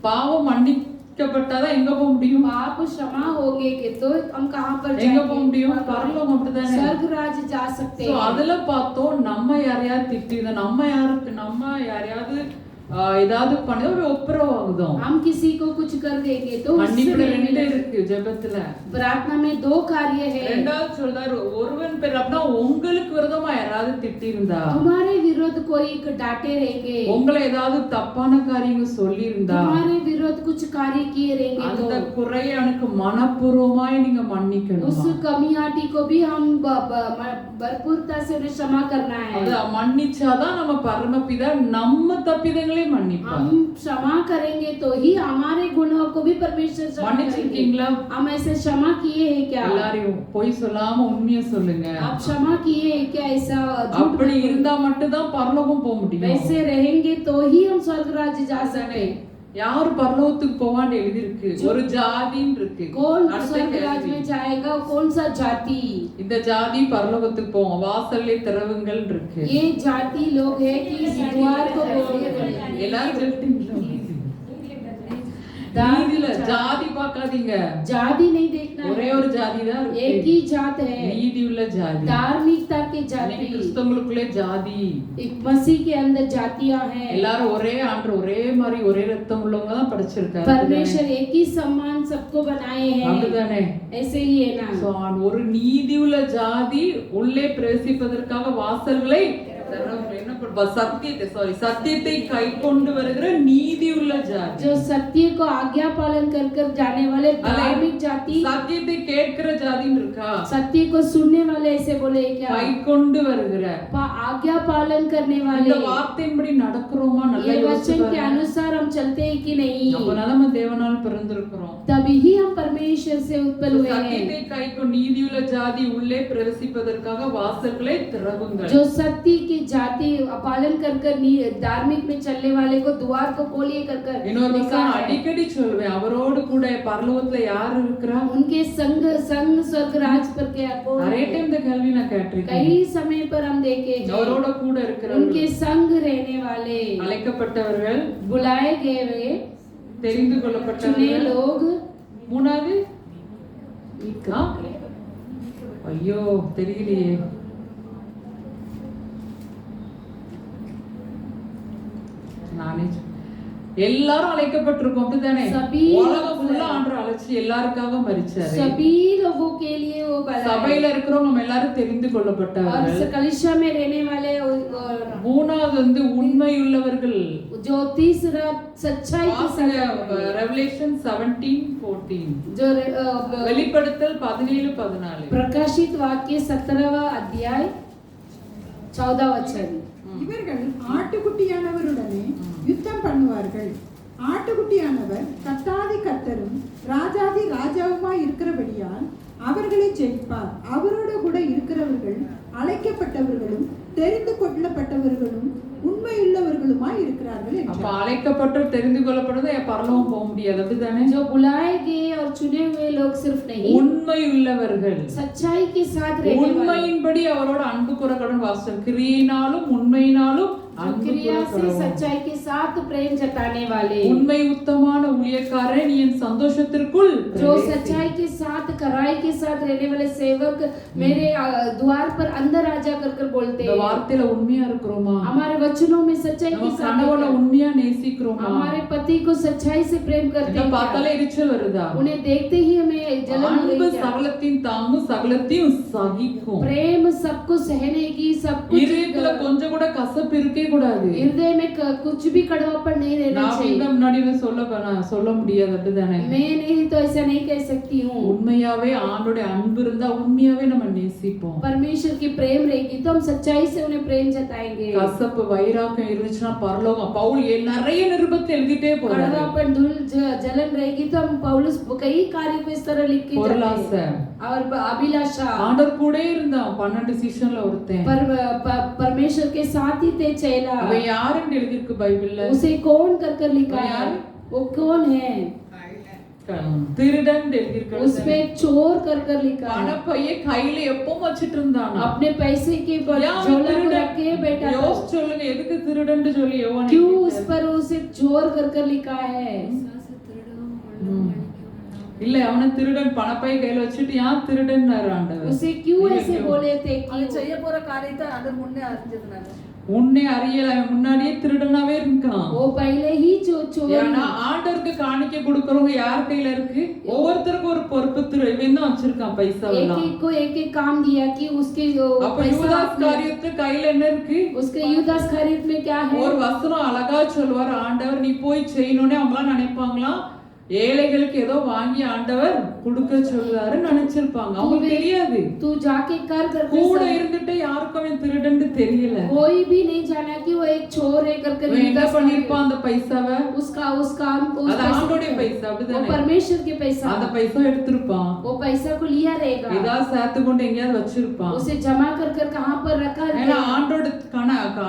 பாவம் மன்னிக்கப்பட்டாதான் எங்க போக முடியும்? पाप क्षमा होंगे कि तो हम कहां पर எங்க போக जाएंगे? முடியும்? பரலோகம் அப்படிதானே? स्वर्ग राज्य जा सकते சோ हैं। அதுல பார்த்தோம், நம்ம யாரையாவது திட்டிருந்தோம், நம்ம யாரையாவது ஏதாவது பண்ணி ஒரு ஒப்புரவாகுதோம். हम किसी को कुछ कर देंगे तो उससे மன்னிப்புல नहीं ரெண்டு मिलेगा। இருக்கு ஜெபத்துல. प्रार्थना में दो कार्य है। ரெண்டாவது சொல்றாரு ஒருவன் பேர் அப்படின்னா உங்களுக்கு விரோதமா யாராவது திட்டி இருந்தா, तुम्हारे विरुद्ध कोई डांटे रहेंगे, உங்களை ஏதாவது தப்பான காரியங்கள் சொல்லி இருந்தா, तुम्हारे विरुद्ध कुछ कार्य किए रहेंगे அந்த तो குறையை எனக்கு மனப்பூர்வமாய் நீங்க மன்னிக்கணும். उस कमियाटी को भी हम भरपूरता से उन्हें क्षमा करना है। அத மன்னிச்சாதான் நம்ம பரமபிதா நம்ம தப்பிதங்களை மன்னிப்பார். हम क्षमा करेंगे तो ही हमारे गुनाहों को भी परमेश्वर क्षमा करेंगे। மன்னிச்சிருக்கீங்களா? हम ऐसे क्षमा किए हैं क्या? எல்லாரையும் பொய் சொல்லாம உண்மையை சொல்லுங்க. आप क्षमा किए हैं क्या? ऐसा झूठ அப்படி मत இருந்தா மட்டும் தான் பரலோகம் போக बोलो। முடியும். वैसे रहेंगे तो ही हम स्वर्ग राज्य जा सकते। யார் பரலோகத்துக்கு போவான்னு எழுதி இருக்கு. ஒரு ஜாதின்னு இருக்கு. कौन அடுத்த स्वर्ग राज्य கேள்வி. में जाएगा? कौन सा जाति? இந்த ஜாதி பரலோகத்துக்கு போவோம். வாசல்லே திறவுங்கள் இருக்கு. ये जाति लोग है कि इस द्वार को खोलिए। எல்லாரும் சொல்லிட்டீங்களா? दान நீதில ஜாதி பார்க்காதீங்க. जाति नहीं देखना ஒரே है, ஒரு ஜாதி தான் एक இருக்கு. ही जात है, நீதி உள்ள ஜாதி. धार्मिकता के இன்னைக்கு जाति। கிறிஸ்தவங்களுக்குள்ளே ஜாதி. एक मसीह के अंदर जातियां हैं। எல்லாரும் ஒரே ஆண்டு ஒரே மாதிரி ஒரே ரத்தம் உள்ளவங்க தான் படிச்சிருக்காரு. परमेश्वर एक ही सम्मान सबको बनाए हैं, அப்படிதானே? ऐसे ही है ना। So, ஒரு நீதி உள்ள ஜாதி உள்ளே பிரவேசிப்பதற்காக வாசல்களை சத்தியத்தை கை கொண்டு வருகிற நீதி உள்ள ஜாதி. जो सत्य को आज्ञा पालन कर कर जाने वाले धार्मिक जाति। சத்தியத்தை கேட்கிற ஜாதின்னு இருக்கா? सत्य को सुनने वाले ऐसे बोले क्या? கை கொண்டு வருகிற आज्ञा पालन करने இந்த वाले। வார்த்தையின்படி நடக்கிறோமா? நல்லா ये யோசிச்சு वचन के பாருங்க. अनुसार हम चलते हैं कि नहीं? அப்பனால நம்ம தேவனால் பிறந்திருக்கிறோம். तभी ही हम परमेश्वर से उत्पन्न हुए हैं। சத்தியத்தை கைக்கு நீதியுள்ள ஜாதி உள்ளே பிரவேசிப்பதற்காக வாசல்களை திறவுங்கள். जो सत्य की जाति पालन कर कर धार्मिक में चलने वाले को द्वार को खोलिए कर कर இன்னொரு लिखा வசனம் है। அடிக்கடி சொல்வேன். அவரோடு கூட பரலோகத்துல யார் இருக்கிறா? उनके संग संग स्वर्ग राज पर के நிறைய டைம் இந்த கேள்வி நான் கேட்டிருக்கேன். कई समय पर हम देखे हैं। அவரோட கூட இருக்கிறவர்கள், उनके संग रहने वाले, அழைக்கப்பட்டவர்கள், बुलाए गए हुए, தெரிந்து चुने கொள்ளப்பட்டவர்கள். लोग। மூணாவது ஐயோ தெரியலையே. நானே எல்லாரும் அழைக்கப்பட்டிருக்கோம் அப்படிதானே? சபீ உலகம் ஃபுல்லா ஆண்டவர் அழைச்சு எல்லாருக்காக மரிச்சாரு. सभी लोगों के लिए वो बुलाए। சபையில இருக்கிறவங்க நம்ம எல்லாரும் தெரிந்து और கொள்ளப்பட்டவர்கள். कलीसिया में रहने वाले மூணாவது உள்ளவர்கள். जो तीसरा सच्चाई के साथ ரெவலேஷன் 17:14, जो வெளிப்படுத்தல் 17:14. प्रकाशित वाक्य 17वां अध्याय 14 वचन। இவர்கள் ஆட்டுக்குட்டியானவருடனே யுத்தம் பண்ணுவார்கள். ஆட்டுக்குட்டியானவர் கர்த்தாதி கர்த்தரும் ராஜாதி ராஜாவுமாய் இருக்கிறபடியால் அவர்களை ஜெயிப்பார். அவரோடு கூட இருக்கிறவர்கள் அழைக்கப்பட்டவர்களும் தெரிந்து கொள்ளப்பட்டவர்களும் உண்மையுள்ளவர்களுமாய் இருக்கிறார்கள் அப்ப என்றார். அழைக்கப்பட்டு தெரிந்து கொள்ளப்படுறது பரலோகம் போக முடியாது அப்படிதானே? जो बुलाए गए और चुने हुए लोग सिर्फ नहीं, உண்மை உள்ளவர்கள், सच्चाई के साथ रहने वाले, உண்மையின்படி அவரோட அன்பு கூறக்கடன் வாசம் கிரியினாலும் உண்மையினாலும் அன்பு क्रिया से கூறக்கடன். सच्चाई के साथ प्रेम जताने वाले, உண்மை உத்தமான ஊழியக்காரன் நீ என் சந்தோஷத்திற்குள் जो பிரவேசி. सच्चाई के साथ कराई के साथ रहने वाले सेवक मेरे द्वार पर अंदर आजा कर कर बोलते இந்த हैं। வார்த்தையில உண்மையா இருக்கிறோமா? हमारे वचनों में सच्चाई நம்ம के साथ கணவனை रहते हैं। உண்மையா நேசிக்கிறோமா? हमारे पति को सच्चाई से प्रेम करते இத हैं பார்த்தாலே क्या? எரிச்சல் வருதா? उन्हें देखते ही हमें जलन हो அன்பு रही है। சகலத்தையும் தாங்கும், சகலத்தையும் சகிக்கும். प्रेम सबको सहने की, सब இதயத்துல कुछ கொஞ்சம் கூட கசப்பு இருக்கே கூடாது. हृदय में कुछ भी कड़वापन नहीं रहना நான் चाहिए। இந்த முன்னாடி இதை சொல்ல முடியாது அப்படிதானே? मैं नहीं तो ऐसा नहीं कह सकती हूँ। உண்மையாவே ஆண்டோட அன்பு இருந்தா உண்மையாவே நம்ம நேசிப்போம். परमेश्वर की प्रेम रहेगी तो हम सच्चाई से उन्हें प्रेम जताएंगे। கசப்பு வைராக்கியம் இருந்துச்சுன்னா பரலோகம் பவுல் நிறைய நிருபத்தை எழுதிட்டே போறாரு. कड़वापन धूल जलन रहेगी तो हम पौलुस कई कार्य को इस तरह लिख के பொருளாசை जाते हैं। और अभिलाषा, ஆண்டவர் கூடவே இருந்தான். 12 சீசன்ல ஒருத்தன். परमेश्वर के साथ ही थे चेला। அவன் யாருன்னு எழுதிருக்கு பைபிள்ல? उसे कौन कर कर लिखा है? वो कौन है? திருடன் எழுதிருக்கு. उसपे चोर कर कर लिखा है। பணப்பையை கையில எப்பவும் வச்சிட்டு இருந்தானா? अपने पैसे के झोला को रख के बैठा था। யோசிச்சு சொல்லுங்க எதுக்கு திருடன்னு சொல்லி யோவான் क्यों उस पर उसे चोर कर कर लिखा है? இல்ல அவன திருடன் பணப்பை கையில வச்சிட்டு யார் திருடன்னாரு ஆண்டவர். उसे क्यों ऐसे बोले थे कि செய்ய போற காரியத்தை அது முன்னே அறிஞ்சதுனால உன்னை அறியல, அவன் முன்னாடியே திருடனாவே இருக்கான். वो पहले ही चोर ஏன்னா ஆண்டவருக்கு காணிக்கை கொடுக்கறவங்க யார் கையில இருக்கு? ஒவ்வொருத்தருக்கும் ஒரு பொறுப்பு இவன் தான் வச்சிருக்கான் பைசாவெல்லாம். एक को एक काम दिया कि उसके அப்ப யூதாஸ் காரியத்து கையில என்ன இருக்கு? उसके यूदास खरीद में क्या है? ஒரு வசனம் அழகா சொல்வார் ஆண்டவர், நீ போய் செய்யணும்னே அவங்களாம் நினைப்பாங்களாம் ஏழைகளுக்கு ஏதோ வாங்கி ஆண்டவர் கொடுக்க சொல்றாரு நினைச்சிருப்பாங்க. அவங்க தெரியாது तू जाके कर கூட இருந்துட்டு யாருக்கும் அவன் திருடன்னு தெரியல. कोई भी नहीं जाना कि वो एक चोर है करके என்ன பண்ணிருப்பான் அந்த பைசாவை? उसका அது ஆண்டோடைய பைசா वो அப்படிதானே? परमेश्वर के पैसा, அந்த பைசா எடுத்திருப்பான். वो पैसा को लिया रहेगा, ஏதாவது சேர்த்து கொண்டு எங்கேயாவது வச்சிருப்பான். उसे जमा कर कहां पर रखा ஏன்னா है? ஆண்டோட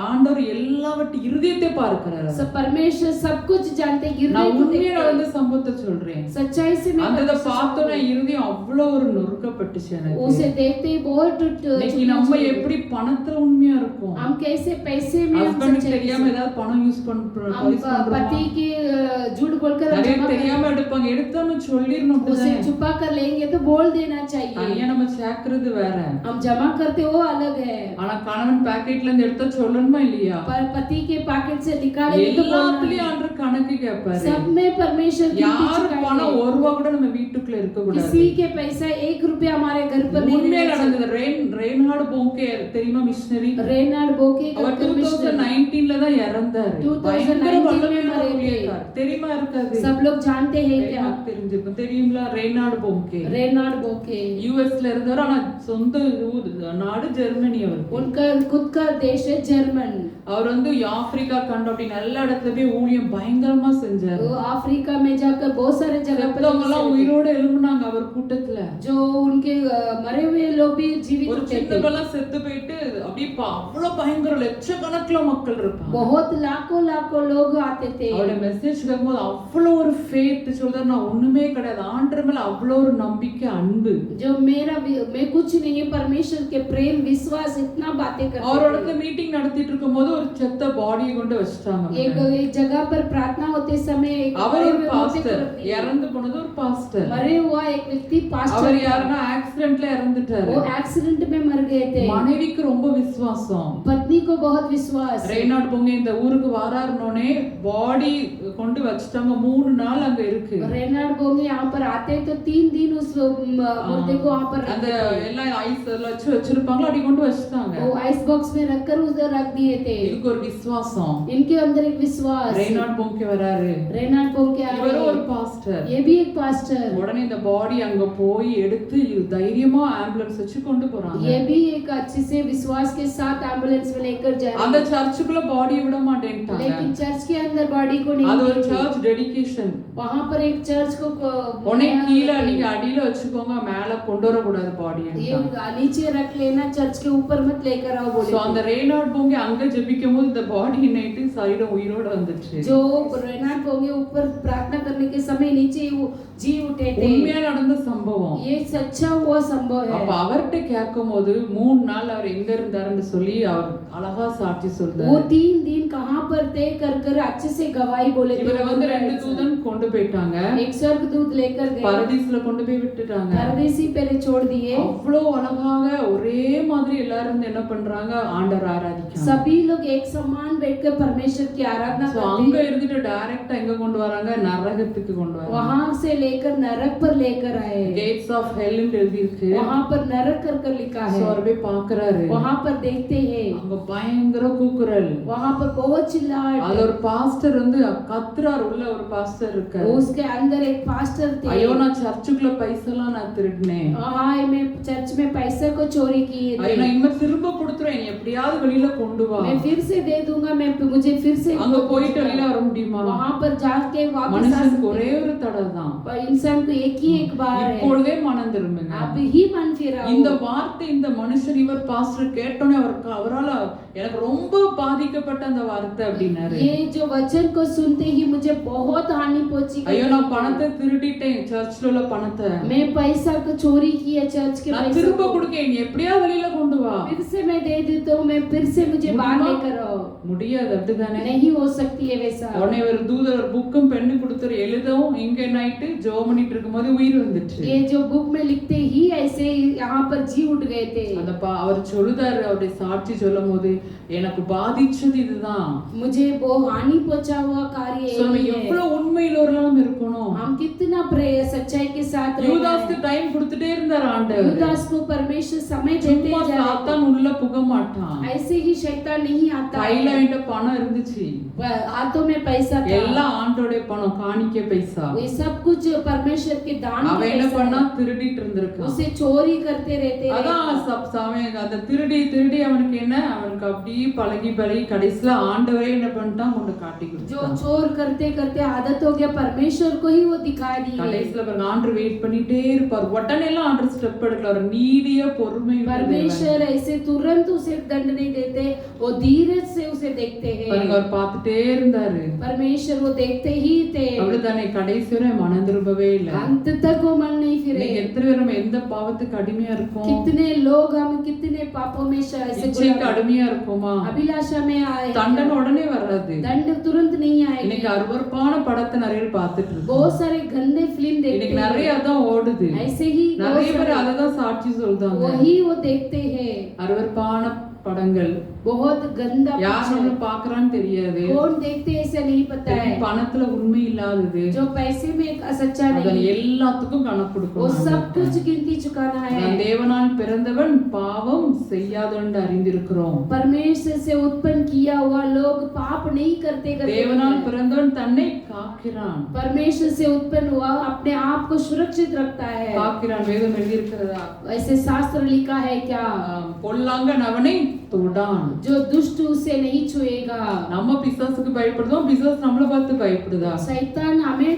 ஆண்டவர் எல்லாவற்றையும் இருதயத்தை பார்க்கிறாரு. सब परमेश्वर सब कुछ जानते, நான் हृदय को உண்மையா देखते நடந்த சம்பவத்தை சொல்றேன். सच्चाई से मैं அந்த பார்த்தோன்னா இருதயம் அவ்வளவு ஒரு நொறுக்கப்பட்டுச்சு எனக்கு. उसे देखते ही बहुत இன்னைக்கு நம்ம எப்படி பணத்துல உண்மையா இருக்கோம்? हम कैसे पैसे में हम ஹஸ்பண்டுக்கு सच्चाई தெரியாம ஏதாவது பணம் யூஸ் பண்றோம், पति के झूठ बोलकर हम நிறைய जमा தெரியாம எடுப்பாங்க, எடுத்தாம சொல்லிரணும். उसे छुपा कर लेंगे तो बोल देना चाहिए। தனியா நம்ம சேர்க்கிறது வேற, हम जमा करते वो अलग है, ஆனா கணவன் பாக்கெட்ல இருந்து எடுத்தா சொல்லணுமா இல்லையா? पर पति के पैकेट से निकालेंगे तो எல்லாத்துலயும் ஆண்டவர் கணக்கு கேட்பாரு. सब में परमेश्वर की யார் பணம் ஒரு ரூபா கூட நம்ம வீட்டுக்குள்ள இருக்க கூடாது. किसी के पैसा 1 रुपया हमारे घर पर नहीं உண்மையா நடந்தது. ரெயின்ஹார்ட் போங்கே தெரியுமா மிஷனரி? रेनार्ड बोके அவர் 2019ல தான் இறந்தாரு. 2019 में मरे थे। தெரியுமா இருக்காது? सब लोग जानते हैं क्या? தெரிஞ்சிருக்கும். தெரியுங்களா? ரெயின்ஹார்ட் போங்கே रेनार्ड बोके யுஎஸ்ல இருந்தாரு, ஆனா சொந்த நாடு ஜெர்மனி. அவர் उनका खुद का देश है जर्मन। அவர் வந்து ஆப்பிரிக்கா கண்டம் அப்படி நல்ல இடத்துல போய் ஊழியம் பயங்கரமா செஞ்சாரு. वो अफ्रीका में जाकर बहुत सारे जगह पर செத்தவங்கலாம் உயிரோட எழும்புனாங்க அவர் கூட்டத்துல. जो उनके मरे हुए लोग भी जीवित ஒரு उठे थे। சின்னவெல்லாம் செத்து போயிட்டு அப்படியே அவ்வளவு பயங்கர லட்சக்கணக்கில மக்கள் இருப்பாங்க. बहुत लाखों लाखों लोग आते थे। அவருடைய மெசேஜ் கேட்கும்போது அவ்வளவு ஒரு ஃபேத் சொல்றாரு, நான் ஒண்ணுமே கிடையாது, ஆண்டவர் மேல அவ்வளவு ஒரு நம்பிக்கை அன்பு. जो मैं कुछ नहीं है, परमेश्वर के प्रेम विश्वास इतना बातें करते அவரோட थे। மீட்டிங் நடத்திட்டு இருக்கும்போது ஒரு செத்த பாடியை கொண்டு வச்சிட்டாங்க. एक जगह पर प्रार्थना होते समय एक அவர் ஒரு मरे हुए பாஸ்டர், को रख दिया। இறந்து போனது ஒரு பாஸ்டர். मरे हुआ एक व्यक्ति पास्टर அவர் था। யாருன்னா ஆக்சிடென்ட்ல இறந்துட்டாரு. वो एक्सीडेंट में मर गए थे। மனைவிக்கு ரொம்ப விசுவாசம், पत्नी को बहुत विश्वास। ரெய்னார்ட் போங்க இந்த ஊருக்கு வராருனோனே பாடி கொண்டு வச்சிட்டாங்க. 3 நாள் அங்க இருக்கு. रेनार्ड बोंगे यहाँ पर आते तो 3 दिन उस मुर्दे को वहाँ पर அந்த रखते थे। எல்லாம் ஐஸ் வச்சிருப்பாங்களா, அப்படி கொண்டு வச்சிட்டாங்க. वो आइस बॉक्स में रखकर उधर रख दिए थे। இதுக்கு ஒரு விசுவாசம். इनके अंदर एक विश्वास। ரெய்னார்ட் போங்க வராரு, रेनार्ड बोंगे आ இவரு रहे ஒரு பாஸ்டர். ये भी एक पास्टर। உடனே இந்த பாடி அங்க போய் எடுத்து தைரியமா ஆம்புலன்ஸ் வச்சு கொண்டு போறாங்க. ये भी एक अच्छे से विश्वास के साथ एम्बुलेंस में लेकर जा रहे அந்த हैं। சர்ச்சுக்குள்ள பாடி விட மாட்டேன்ட்டாங்க. लेकिन चर्च के अंदर बॉडी को नहीं அது ஒரு देते। Church dedication. वहाँ पर एक चर्च को உடனே கீழ நீங்க அடியில வச்சுக்கோங்க, மேல கொண்டு வர கூடாது பாடி. ये नीचे रख लेना, चर्च के ऊपर मत लेकर आओ बोले। சோ அந்த ரெய்னார்ட் போங்க அங்க ஜெபிக்கும்போது இந்த பாடி நைட்டு சைடு உயிரோட வந்துச்சு. जो रेनार्ड बोंगे ऊपर प्रार्थना करने के समय नीचे वो जी उठे थे। உண்மையா நடந்த சம்பவம். ये सच्चा हुआ संभव है। அப்ப அவர்ட்ட கேட்கும்போது 3 நாள் அவர் எங்க இருந்தாருன்னு சொல்லி அவர் அழகா சாட்சி वो சொல்றாரு. 3 दिन कहाँ पर थे कर अच्छे से गवाही बोले थे। இவரை வந்து 2 தூதன் கொண்டு போயிட்டாங்க, एक स्वर्गदूत लेकर गए, பரதீஸ்ல கொண்டு போய் விட்டுட்டாங்க. परदेसी पे छोड़ दिए। அவ்வளவு அழகாக ஒரே மாதிரி எல்லாரும் வந்து என்ன பண்றாங்க, ஆண்டவர் ஆராதிக்கிறாங்க. सभी लोग एक समान बैठकर परमेश्वर की आराधना சோ करते அங்க हैं। இருந்துட்டு டைரக்ட்டா எங்க கொண்டு வராங்க, நரகத்துக்கு கொண்டு வராங்க. वहां से लेकर नरक पर लेकर आए। கேட்ஸ் ஆஃப் ஹெல் ன்னு எழுதி இருக்கு. वहां पर नरक कर लिखा சோ है। அவர் போய் பார்க்கறாரு. वहां पर देखते हैं, அங்க பயங்கர கூக்குரல். वहां पर बहुत चिल्लाहट। அது ஒரு பாஸ்டர் வந்து கத்துறார், உள்ள ஒரு பாஸ்டர் இருக்காரு. उसके अंदर एक पास्टर थे। ஐயோ நான் சர்ச்சுக்குள்ள பைசலாம் நான் திருடினேன், हां मैं चर्च में पैसे को चोरी किए ஐயோ थे, நான் இனிமே திரும்ப கொடுத்துறேன், நீ எப்படியாவது வெளியில கொண்டு வா. मैं फिर से दे दूंगा, मैं मुझे फिर से அங்க போயிட்டு வெளியில வர முடியுமா? वहां पर जाके वापस आ மனுஷனுக்கு सकते ஒரே हैं। ஒரு தடவை தான், पर इंसान को एक ही एक बार है। இப்பொழுதே மனம் திரும்புங்க. अब ही मन फिराओ। இந்த வார்த்தை இந்த மனுஷன் இவர் பாஸ்டர் கேட்டோனே அவரால எனக்கு ரொம்ப பாதிக்கப்பட்ட அந்த வார்த்தை அப்படினாரு. ये जो वचन को सुनते ही मुझे बहुत हानि पहुंची। ஐயோ நான் பணத்தை திருடிட்டேன், சர்ச்ல உள்ள பணத்தை मैं पैसा को चोरी किया, चर्च के நான் पैसे திரும்ப को கொடுக்க, நீ எப்படியா வெளியில கொண்டு வா. फिर से मैं दे देता हूँ, मैं फिर से मुझे बाहर लेकर आओ। முடியாது, அப்படிதானே? नहीं हो सकती है वैसा। உடனே ஒரு தூதர் ஒரு புக்கும் பென்னு கொடுத்துரு எழுதவும், இங்க நைட்டு ஜெபம் பண்ணிட்டு இருக்கும்போது உயிர் வந்துச்சு. ये जो बुक में लिखते ही ऐसे यहाँ पर जी उठ गए थे। அந்த அவர் சொல்லுதாரு, அவருடைய சாட்சி சொல்லும்போது எனக்கு பாதிச்சது இதுதான். मुझे वो हानि पहुंचा हुआ कार्य So, நம்ம यही है। எவ்வளவு உண்மையுள்ளவர்களாம் இருக்கணும். हम कितना सच्चाई के साथ रहना யூதாஸ்க்கு है। டைம் கொடுத்துட்டே இருந்தார் ஆண்டவர். यूदास को परमेश्वर समय देते சும்மா जा रहे சாத்தான் உள்ள புக மாட்டான். थे। ऐसे ही शैतान नहीं आता கையில है। என்கிட்ட பணம் இருந்துச்சு, हाथों में पैसा था, எல்லாம் ஆண்டோட பணம், காணிக்கை பைசா. ये सब कुछ परमेश्वर के दान அவன் के என்ன पैसा பண்ணா, है। திருடிட்டு இருந்திருக்கான். उसे चोरी करते रहते அதான் சமயம் அந்த திருடி திருடி அவனுக்கு என்ன, அவனுக்கு அப்படியே பழகி கடைசியில ஆண்டவரே என்ன பண்ணிட்டான், கொண்டு காட்டி जो கொடுத்தான். चोर करते करते आदत हो गया, परमेश्वर को ही वो दिखा दिए। கடைசியில பாருங்க, ஆண்டவர் வெயிட் பண்ணிட்டே இருப்பார். உடனே எல்லாம் ஆண்டவர் ஸ்டெப் எடுக்கல, ஒரு நீடிய பொறுமை. परमेश्वर ऐसे तुरंत उसे दंड नहीं देते, वो धीरज से उसे देखते हैं। பாருங்க, அவர் பார்த்துட்டே இருந்தாரு. परमेश्वर वो देखते ही थे, அப்படிதானே, கடைசி வரை மனம் திரும்பவே இல்ல. अंत तक वो मन नहीं फिरे। இன்னைக்கு எத்தனை பேர் நம்ம எந்த பாவத்துக்கு அடிமையா இருக்கோம்? कितने लोग हम कितने पापों में ऐसे இச்சைக்கு அடிமையா இருக்கோமா? अभिलाषा में आए, தண்டனை உடனே வராது. दंड तुरंत नहीं இன்னைக்கு आएगा। அருவருப்பான படத்தை நிறைய பேர் பார்த்துட்டு இருக்கோம். बहुत सारे गंदे फिल्म देखते இன்னைக்கு நிறைய हैं, அதான் ஓடுது. ऐसे ही நிறைய பேர் அததான் சாட்சி சொல்றாங்க. वही वो देखते हैं। அருவருப்பான படங்கள் बहुत गंदा யார் पिक्चर, பார்க்கறான்னு தெரியாது. कौन देखते हैं ऐसा नहीं पता है। பணத்துல உண்மை இல்லாதது, जो पैसे में सच्चा அதன் नहीं, எல்லாத்துக்கும் கணக்கு वो கொடுக்கணும். सब कुछ गिनती चुकाना है। நான் தேவனால் பிறந்தவன் பாவம் செய்யாதென்று அறிந்திருக்கிறோம். परमेश्वर से उत्पन्न किया हुआ लोग पाप नहीं करते தேவனால் करते। பிறந்தவன் தன்னை காக்கிறான். परमेश्वर से उत्पन्न हुआ अपने आप को सुरक्षित रखता है। காக்கிறான். வேதம் எழுதியிருக்கிறதா? ऐसे शास्त्र लिखा है क्या? பொல்லாங்கன் அவனை தொடான். जो दुष्ट उसे नहीं छुएगा। நம்ம பிசாசுக்கு பயப்படுதோம், பிசாசு நம்மள பார்த்து பயப்படுதா? शैतान हमें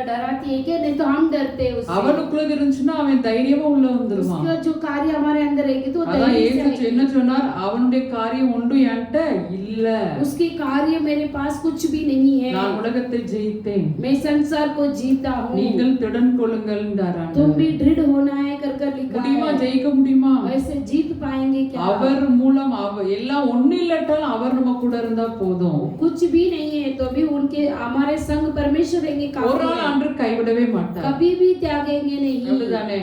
डराती है क्या? नहीं तो हम डरते हैं उससे। அவனுக்குள்ள இருந்துச்சுன்னா அவன் தைரியமா உள்ள வந்துருவான். उसका जो कार्य हमारे अंदर रहेगी तो அதான் धैर्य से இயேசு आएगी। என்ன சொன்னார்? அவனுடைய காரியம் ஒன்று என்கிட்ட இல்ல, उसकी कार्य मेरे पास कुछ भी नहीं है, நான் உலகத்தை ஜெயித்தேன், मैं संसार को जीता हूँ। நீங்கள் திடன் கொள்ளுங்கள் என்றார் तुम भी ஆண்டவர். दृढ़ होना है कर कर लिखा முடியுமா? है। ஜெயிக்க முடியுமா? वैसे जीत पाएंगे क्या? அவர் மூலம் எல்லாம் ஒண்ணு இல்லாட்டாலும் அவர் நம்ம கூட இருந்தா போதும். कुछ भी नहीं है तो भी उनके हमारे संग परमेश्वर रहेंगे, ஒரு काफी நாள் है। அன்று கைவிடவே மாட்டார். कभी भी त्यागेंगे नहीं। அப்படிதானே?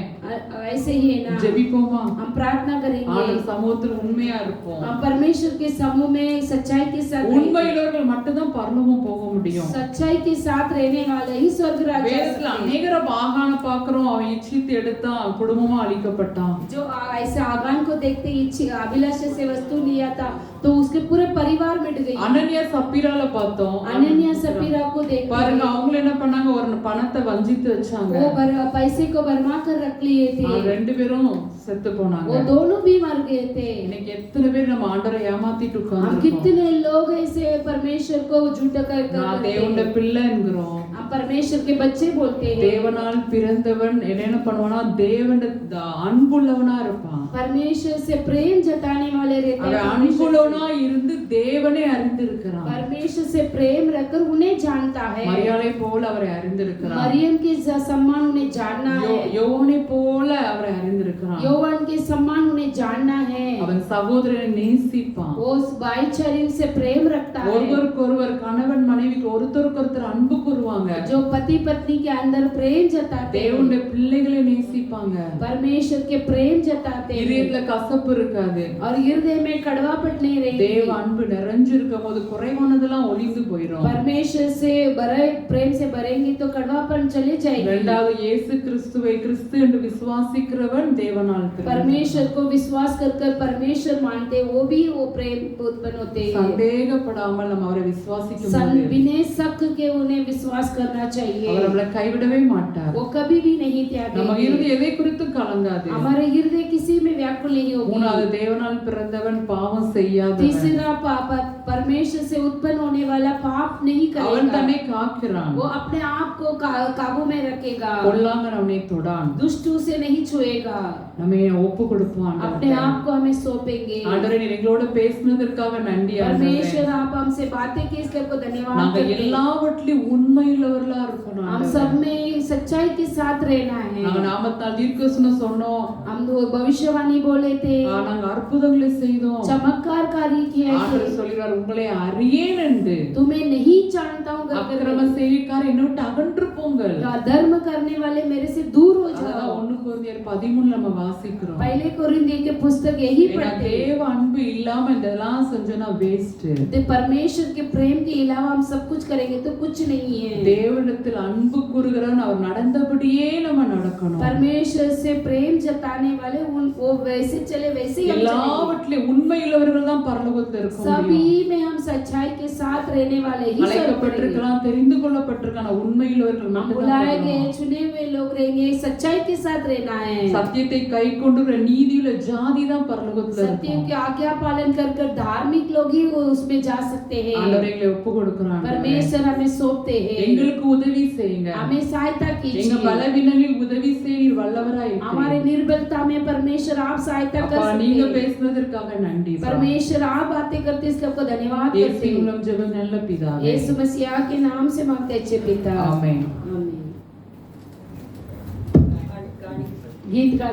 ऐसे ही है ना। ஜெபிப்போமா? हम प्रार्थना करेंगे, ஆண்டவர் சமூகத்தில் உண்மையா இருப்போம். हम परमेश्वर के समूह में सच्चाई के साथ रहेंगे। உண்மையுள்ளவர்கள் மட்டும்தான் பரலோகம் போக முடியும். सच्चाई के साथ रहने वाले ही स्वर्ग राज्य जा வேதத்துல सकते हैं। அநேகர ஆகான பாக்குறோம், அவன் இச்சித்து எடுத்தான், குடும்பமா அழிக்கப்பட்டான். जो ऐसे आगान को देखते इच्छा अभिलाषा से वस्तु लिया था तो उसके पूरे परिवार मिट गई। அனனியா சப்பீரால பார்த்தோம். अनन्या सपीरा को देखते பாருங்க, அவங்க என்ன பண்ணாங்க? ஒரு பணத்தை வஞ்சித்து வச்சாங்க. वो पैसे को बर्मा कर रख लिए थे, ரெண்டு பேரும் செத்து போனாங்க. वो दोनों भी मर गए थे। இன்னைக்கு எத்தனை பேர் நம்ம ஆண்டவரை ஏமாத்திட்டு हम உட்கார்ந்திருக்கோம்? कितने लोग ऐसे परमेश्वर को झूठ कर நான் தேவனுடைய பிள்ளை என்கிறோம். हम परमेश्वर के बच्चे बोलते हैं। தேவனால் பிறந்தவன் என்ன பண்ணுவானா? தேவனுடைய அன்புள்ளவனா இருப்பான். परमेश्वर से प्रेम जताने वाले रहते அவன் हैं। அன்புள்ளவனா இருந்து தேவனை அறிந்திருக்கிறான். परमेश्वर से प्रेम रखकर उन्हें जानता है। மரியாதை போல அவரை அறிந்திருக்கிறான். मरियम के सम्मान उन्हें जानना है। யோவானை போல அவரை அறிந்திருக்கிறான். योवान के सम्मान उन्हें जानना है। அவன் சகோதரனை நேசிப்பான். वो उस भाईचारे से प्रेम रखता है। ஒருவருக்கொருவர் கணவன் மனைவிக்கு ஒருத்தருக்கொருத்தர் அன்பு கூறுவாங்க. जो पति पत्नी के अंदर प्रेम जताते हैं। தேவனுடைய பிள்ளைகளை நேசிப்பாங்க. परमेश्वर के प्रेम जताते हैं இதயத்துல கசப்பு இருக்காது. और हृदय में कड़वापट नहीं रहेगी। தேவ அன்பு நிறைஞ்சிருக்கும் போது குறைவானதெல்லாம் ஒளிந்து போயிடும். परमेश्वर से भरे प्रेम से भरेंगे तो कड़वापन चले जाएगी। இரண்டாவது, இயேசு கிறிஸ்துவை கிறிஸ்து என்று விசுவாசிக்கிறவன் தேவனால் பிறந்தவன். परमेश्वर को विश्वास कर कर परमेश्वर मानते वो भी वो प्रेम उत्पन्न होते हैं। சந்தேகப்படாமல் நம்ம அவரை விசுவாசிக்கும் போது बिना शक के उन्हें विश्वास करना चाहिए। அவர் நம்மளை கைவிடவே மாட்டார். वो कभी भी नहीं நம்ம त्यागेंगे। இறுதி எதை குறித்து கலங்காது. हमारे हृदय किसी में व्याकुल नहीं होगी। மூணாவது, தேவனால் பிறந்தவன் பாவம் செய்யாதவன். तीसरा पाप परमेश्वर से उत्पन्न होने वाला पाप नहीं அவன் करेगा। தன்னை காக்கிறான். वो अपने आप को काबू में रखेगा। பொல்லாங்கன் அவனை தொடான். दुष्ट उसे नहीं छुएगा। நம்ம ஒப்பு கொடுப்போம். अपने आप को हमें सौंपेंगे। ஆண்டவரே, நீர் எங்களோட பேசினதற்காக நன்றி. परमेश्वर आप हमसे बातें की इसके आपको धन्यवाद நாங்க करते हैं। எல்லாவற்றிலும் உண்மையுள்ளவர்களா இருக்கணும். हम सब में सच्चाई के साथ रहना है। நாங்க நாமத்தால் தீர்க்கதரிசனம் சொன்னோம். हम भविष्यवाणी बोले थे, நாங்க அற்புதங்களை செய்தோம். चमत्कार कार्य किए थे। ஆண்டவர் சொல்கிறார், உங்களை அறியேன் என்று तुम्हें नहीं नहीं जानता हूँ कर அக்கிரம செய்கைக்கார என்னை விட்டு அகன்று போங்கள். धर्म करने वाले मेरे से दूर हो அதான் जाओ। 1 கொரிந்தியர் 13 நம்ம வாசிக்கிறோம். पहले कोरिन्थियों के पुस्तक यही ஏன்னா पढ़ते हैं। தேவ அன்பு இல்லாம இதெல்லாம் செஞ்சோம்னா வேஸ்ட். तो परमेश्वर के प्रेम के अलावा हम सब कुछ करेंगे तो कुछ नहीं है। தேவனிடத்தில் அன்பு கூறுகிறவன் அவர் நடந்தபடியே நம்ம நடக்கணும். परमेश्वर से प्रेम जताने वाले वो वैसे चले वैसे ही हम चलेंगे। எல்லாவற்றிலும் உண்மையுள்ளவர்கள் தான் பரலோகத்தில் இருக்க முடியும். सभी में हम सच्चाई के साथ रहने वाले ही स्वर्ग में அழைக்கப்பட்டிருக்கலாம், தெரிந்து கொள்ளப்பட்டிருக்கான உண்மையுள்ளவர்கள் हम மட்டும்தான் बुलाए गए இருக்கணும். चुने हुए लोग रहेंगे, सच्चाई के साथ रहना है। சத்தியத்தை கைக்கொண்டு நீதியுள்ள ஜாதி தான் பரலோகத்தில் सत्य இருக்கும். की आज्ञा पालन कर कर धार्मिक लोग ही वो उसमें जा सकते हैं। ஆண்டவரே எங்களை ஒப்பு கொடுக்குறாங்க. परमेश्वर हमें सौंपते हैं, எங்களுக்கு உதவி செய்யுங்க. हमें सहायता எங்க कीजिए। பலவீனங்களில் உதவி செய்ய நீர் வல்லவராய் हमारे இருக்கிறீர். निर्बलता में परमेश्वर आप सहायता कर அப்பா நீங்க सकते हैं। பேசுனதற்காக நன்றி. परमेश्वर आप बातें करते इसलिए आपको धन्यवाद இயேசு करते हैं। மூலம் ஜெபம் நல்ல பிதாவே. यीशु मसीह के नाम से मांगते अच्छे पिता, ஆமென். आमीन। गीत गा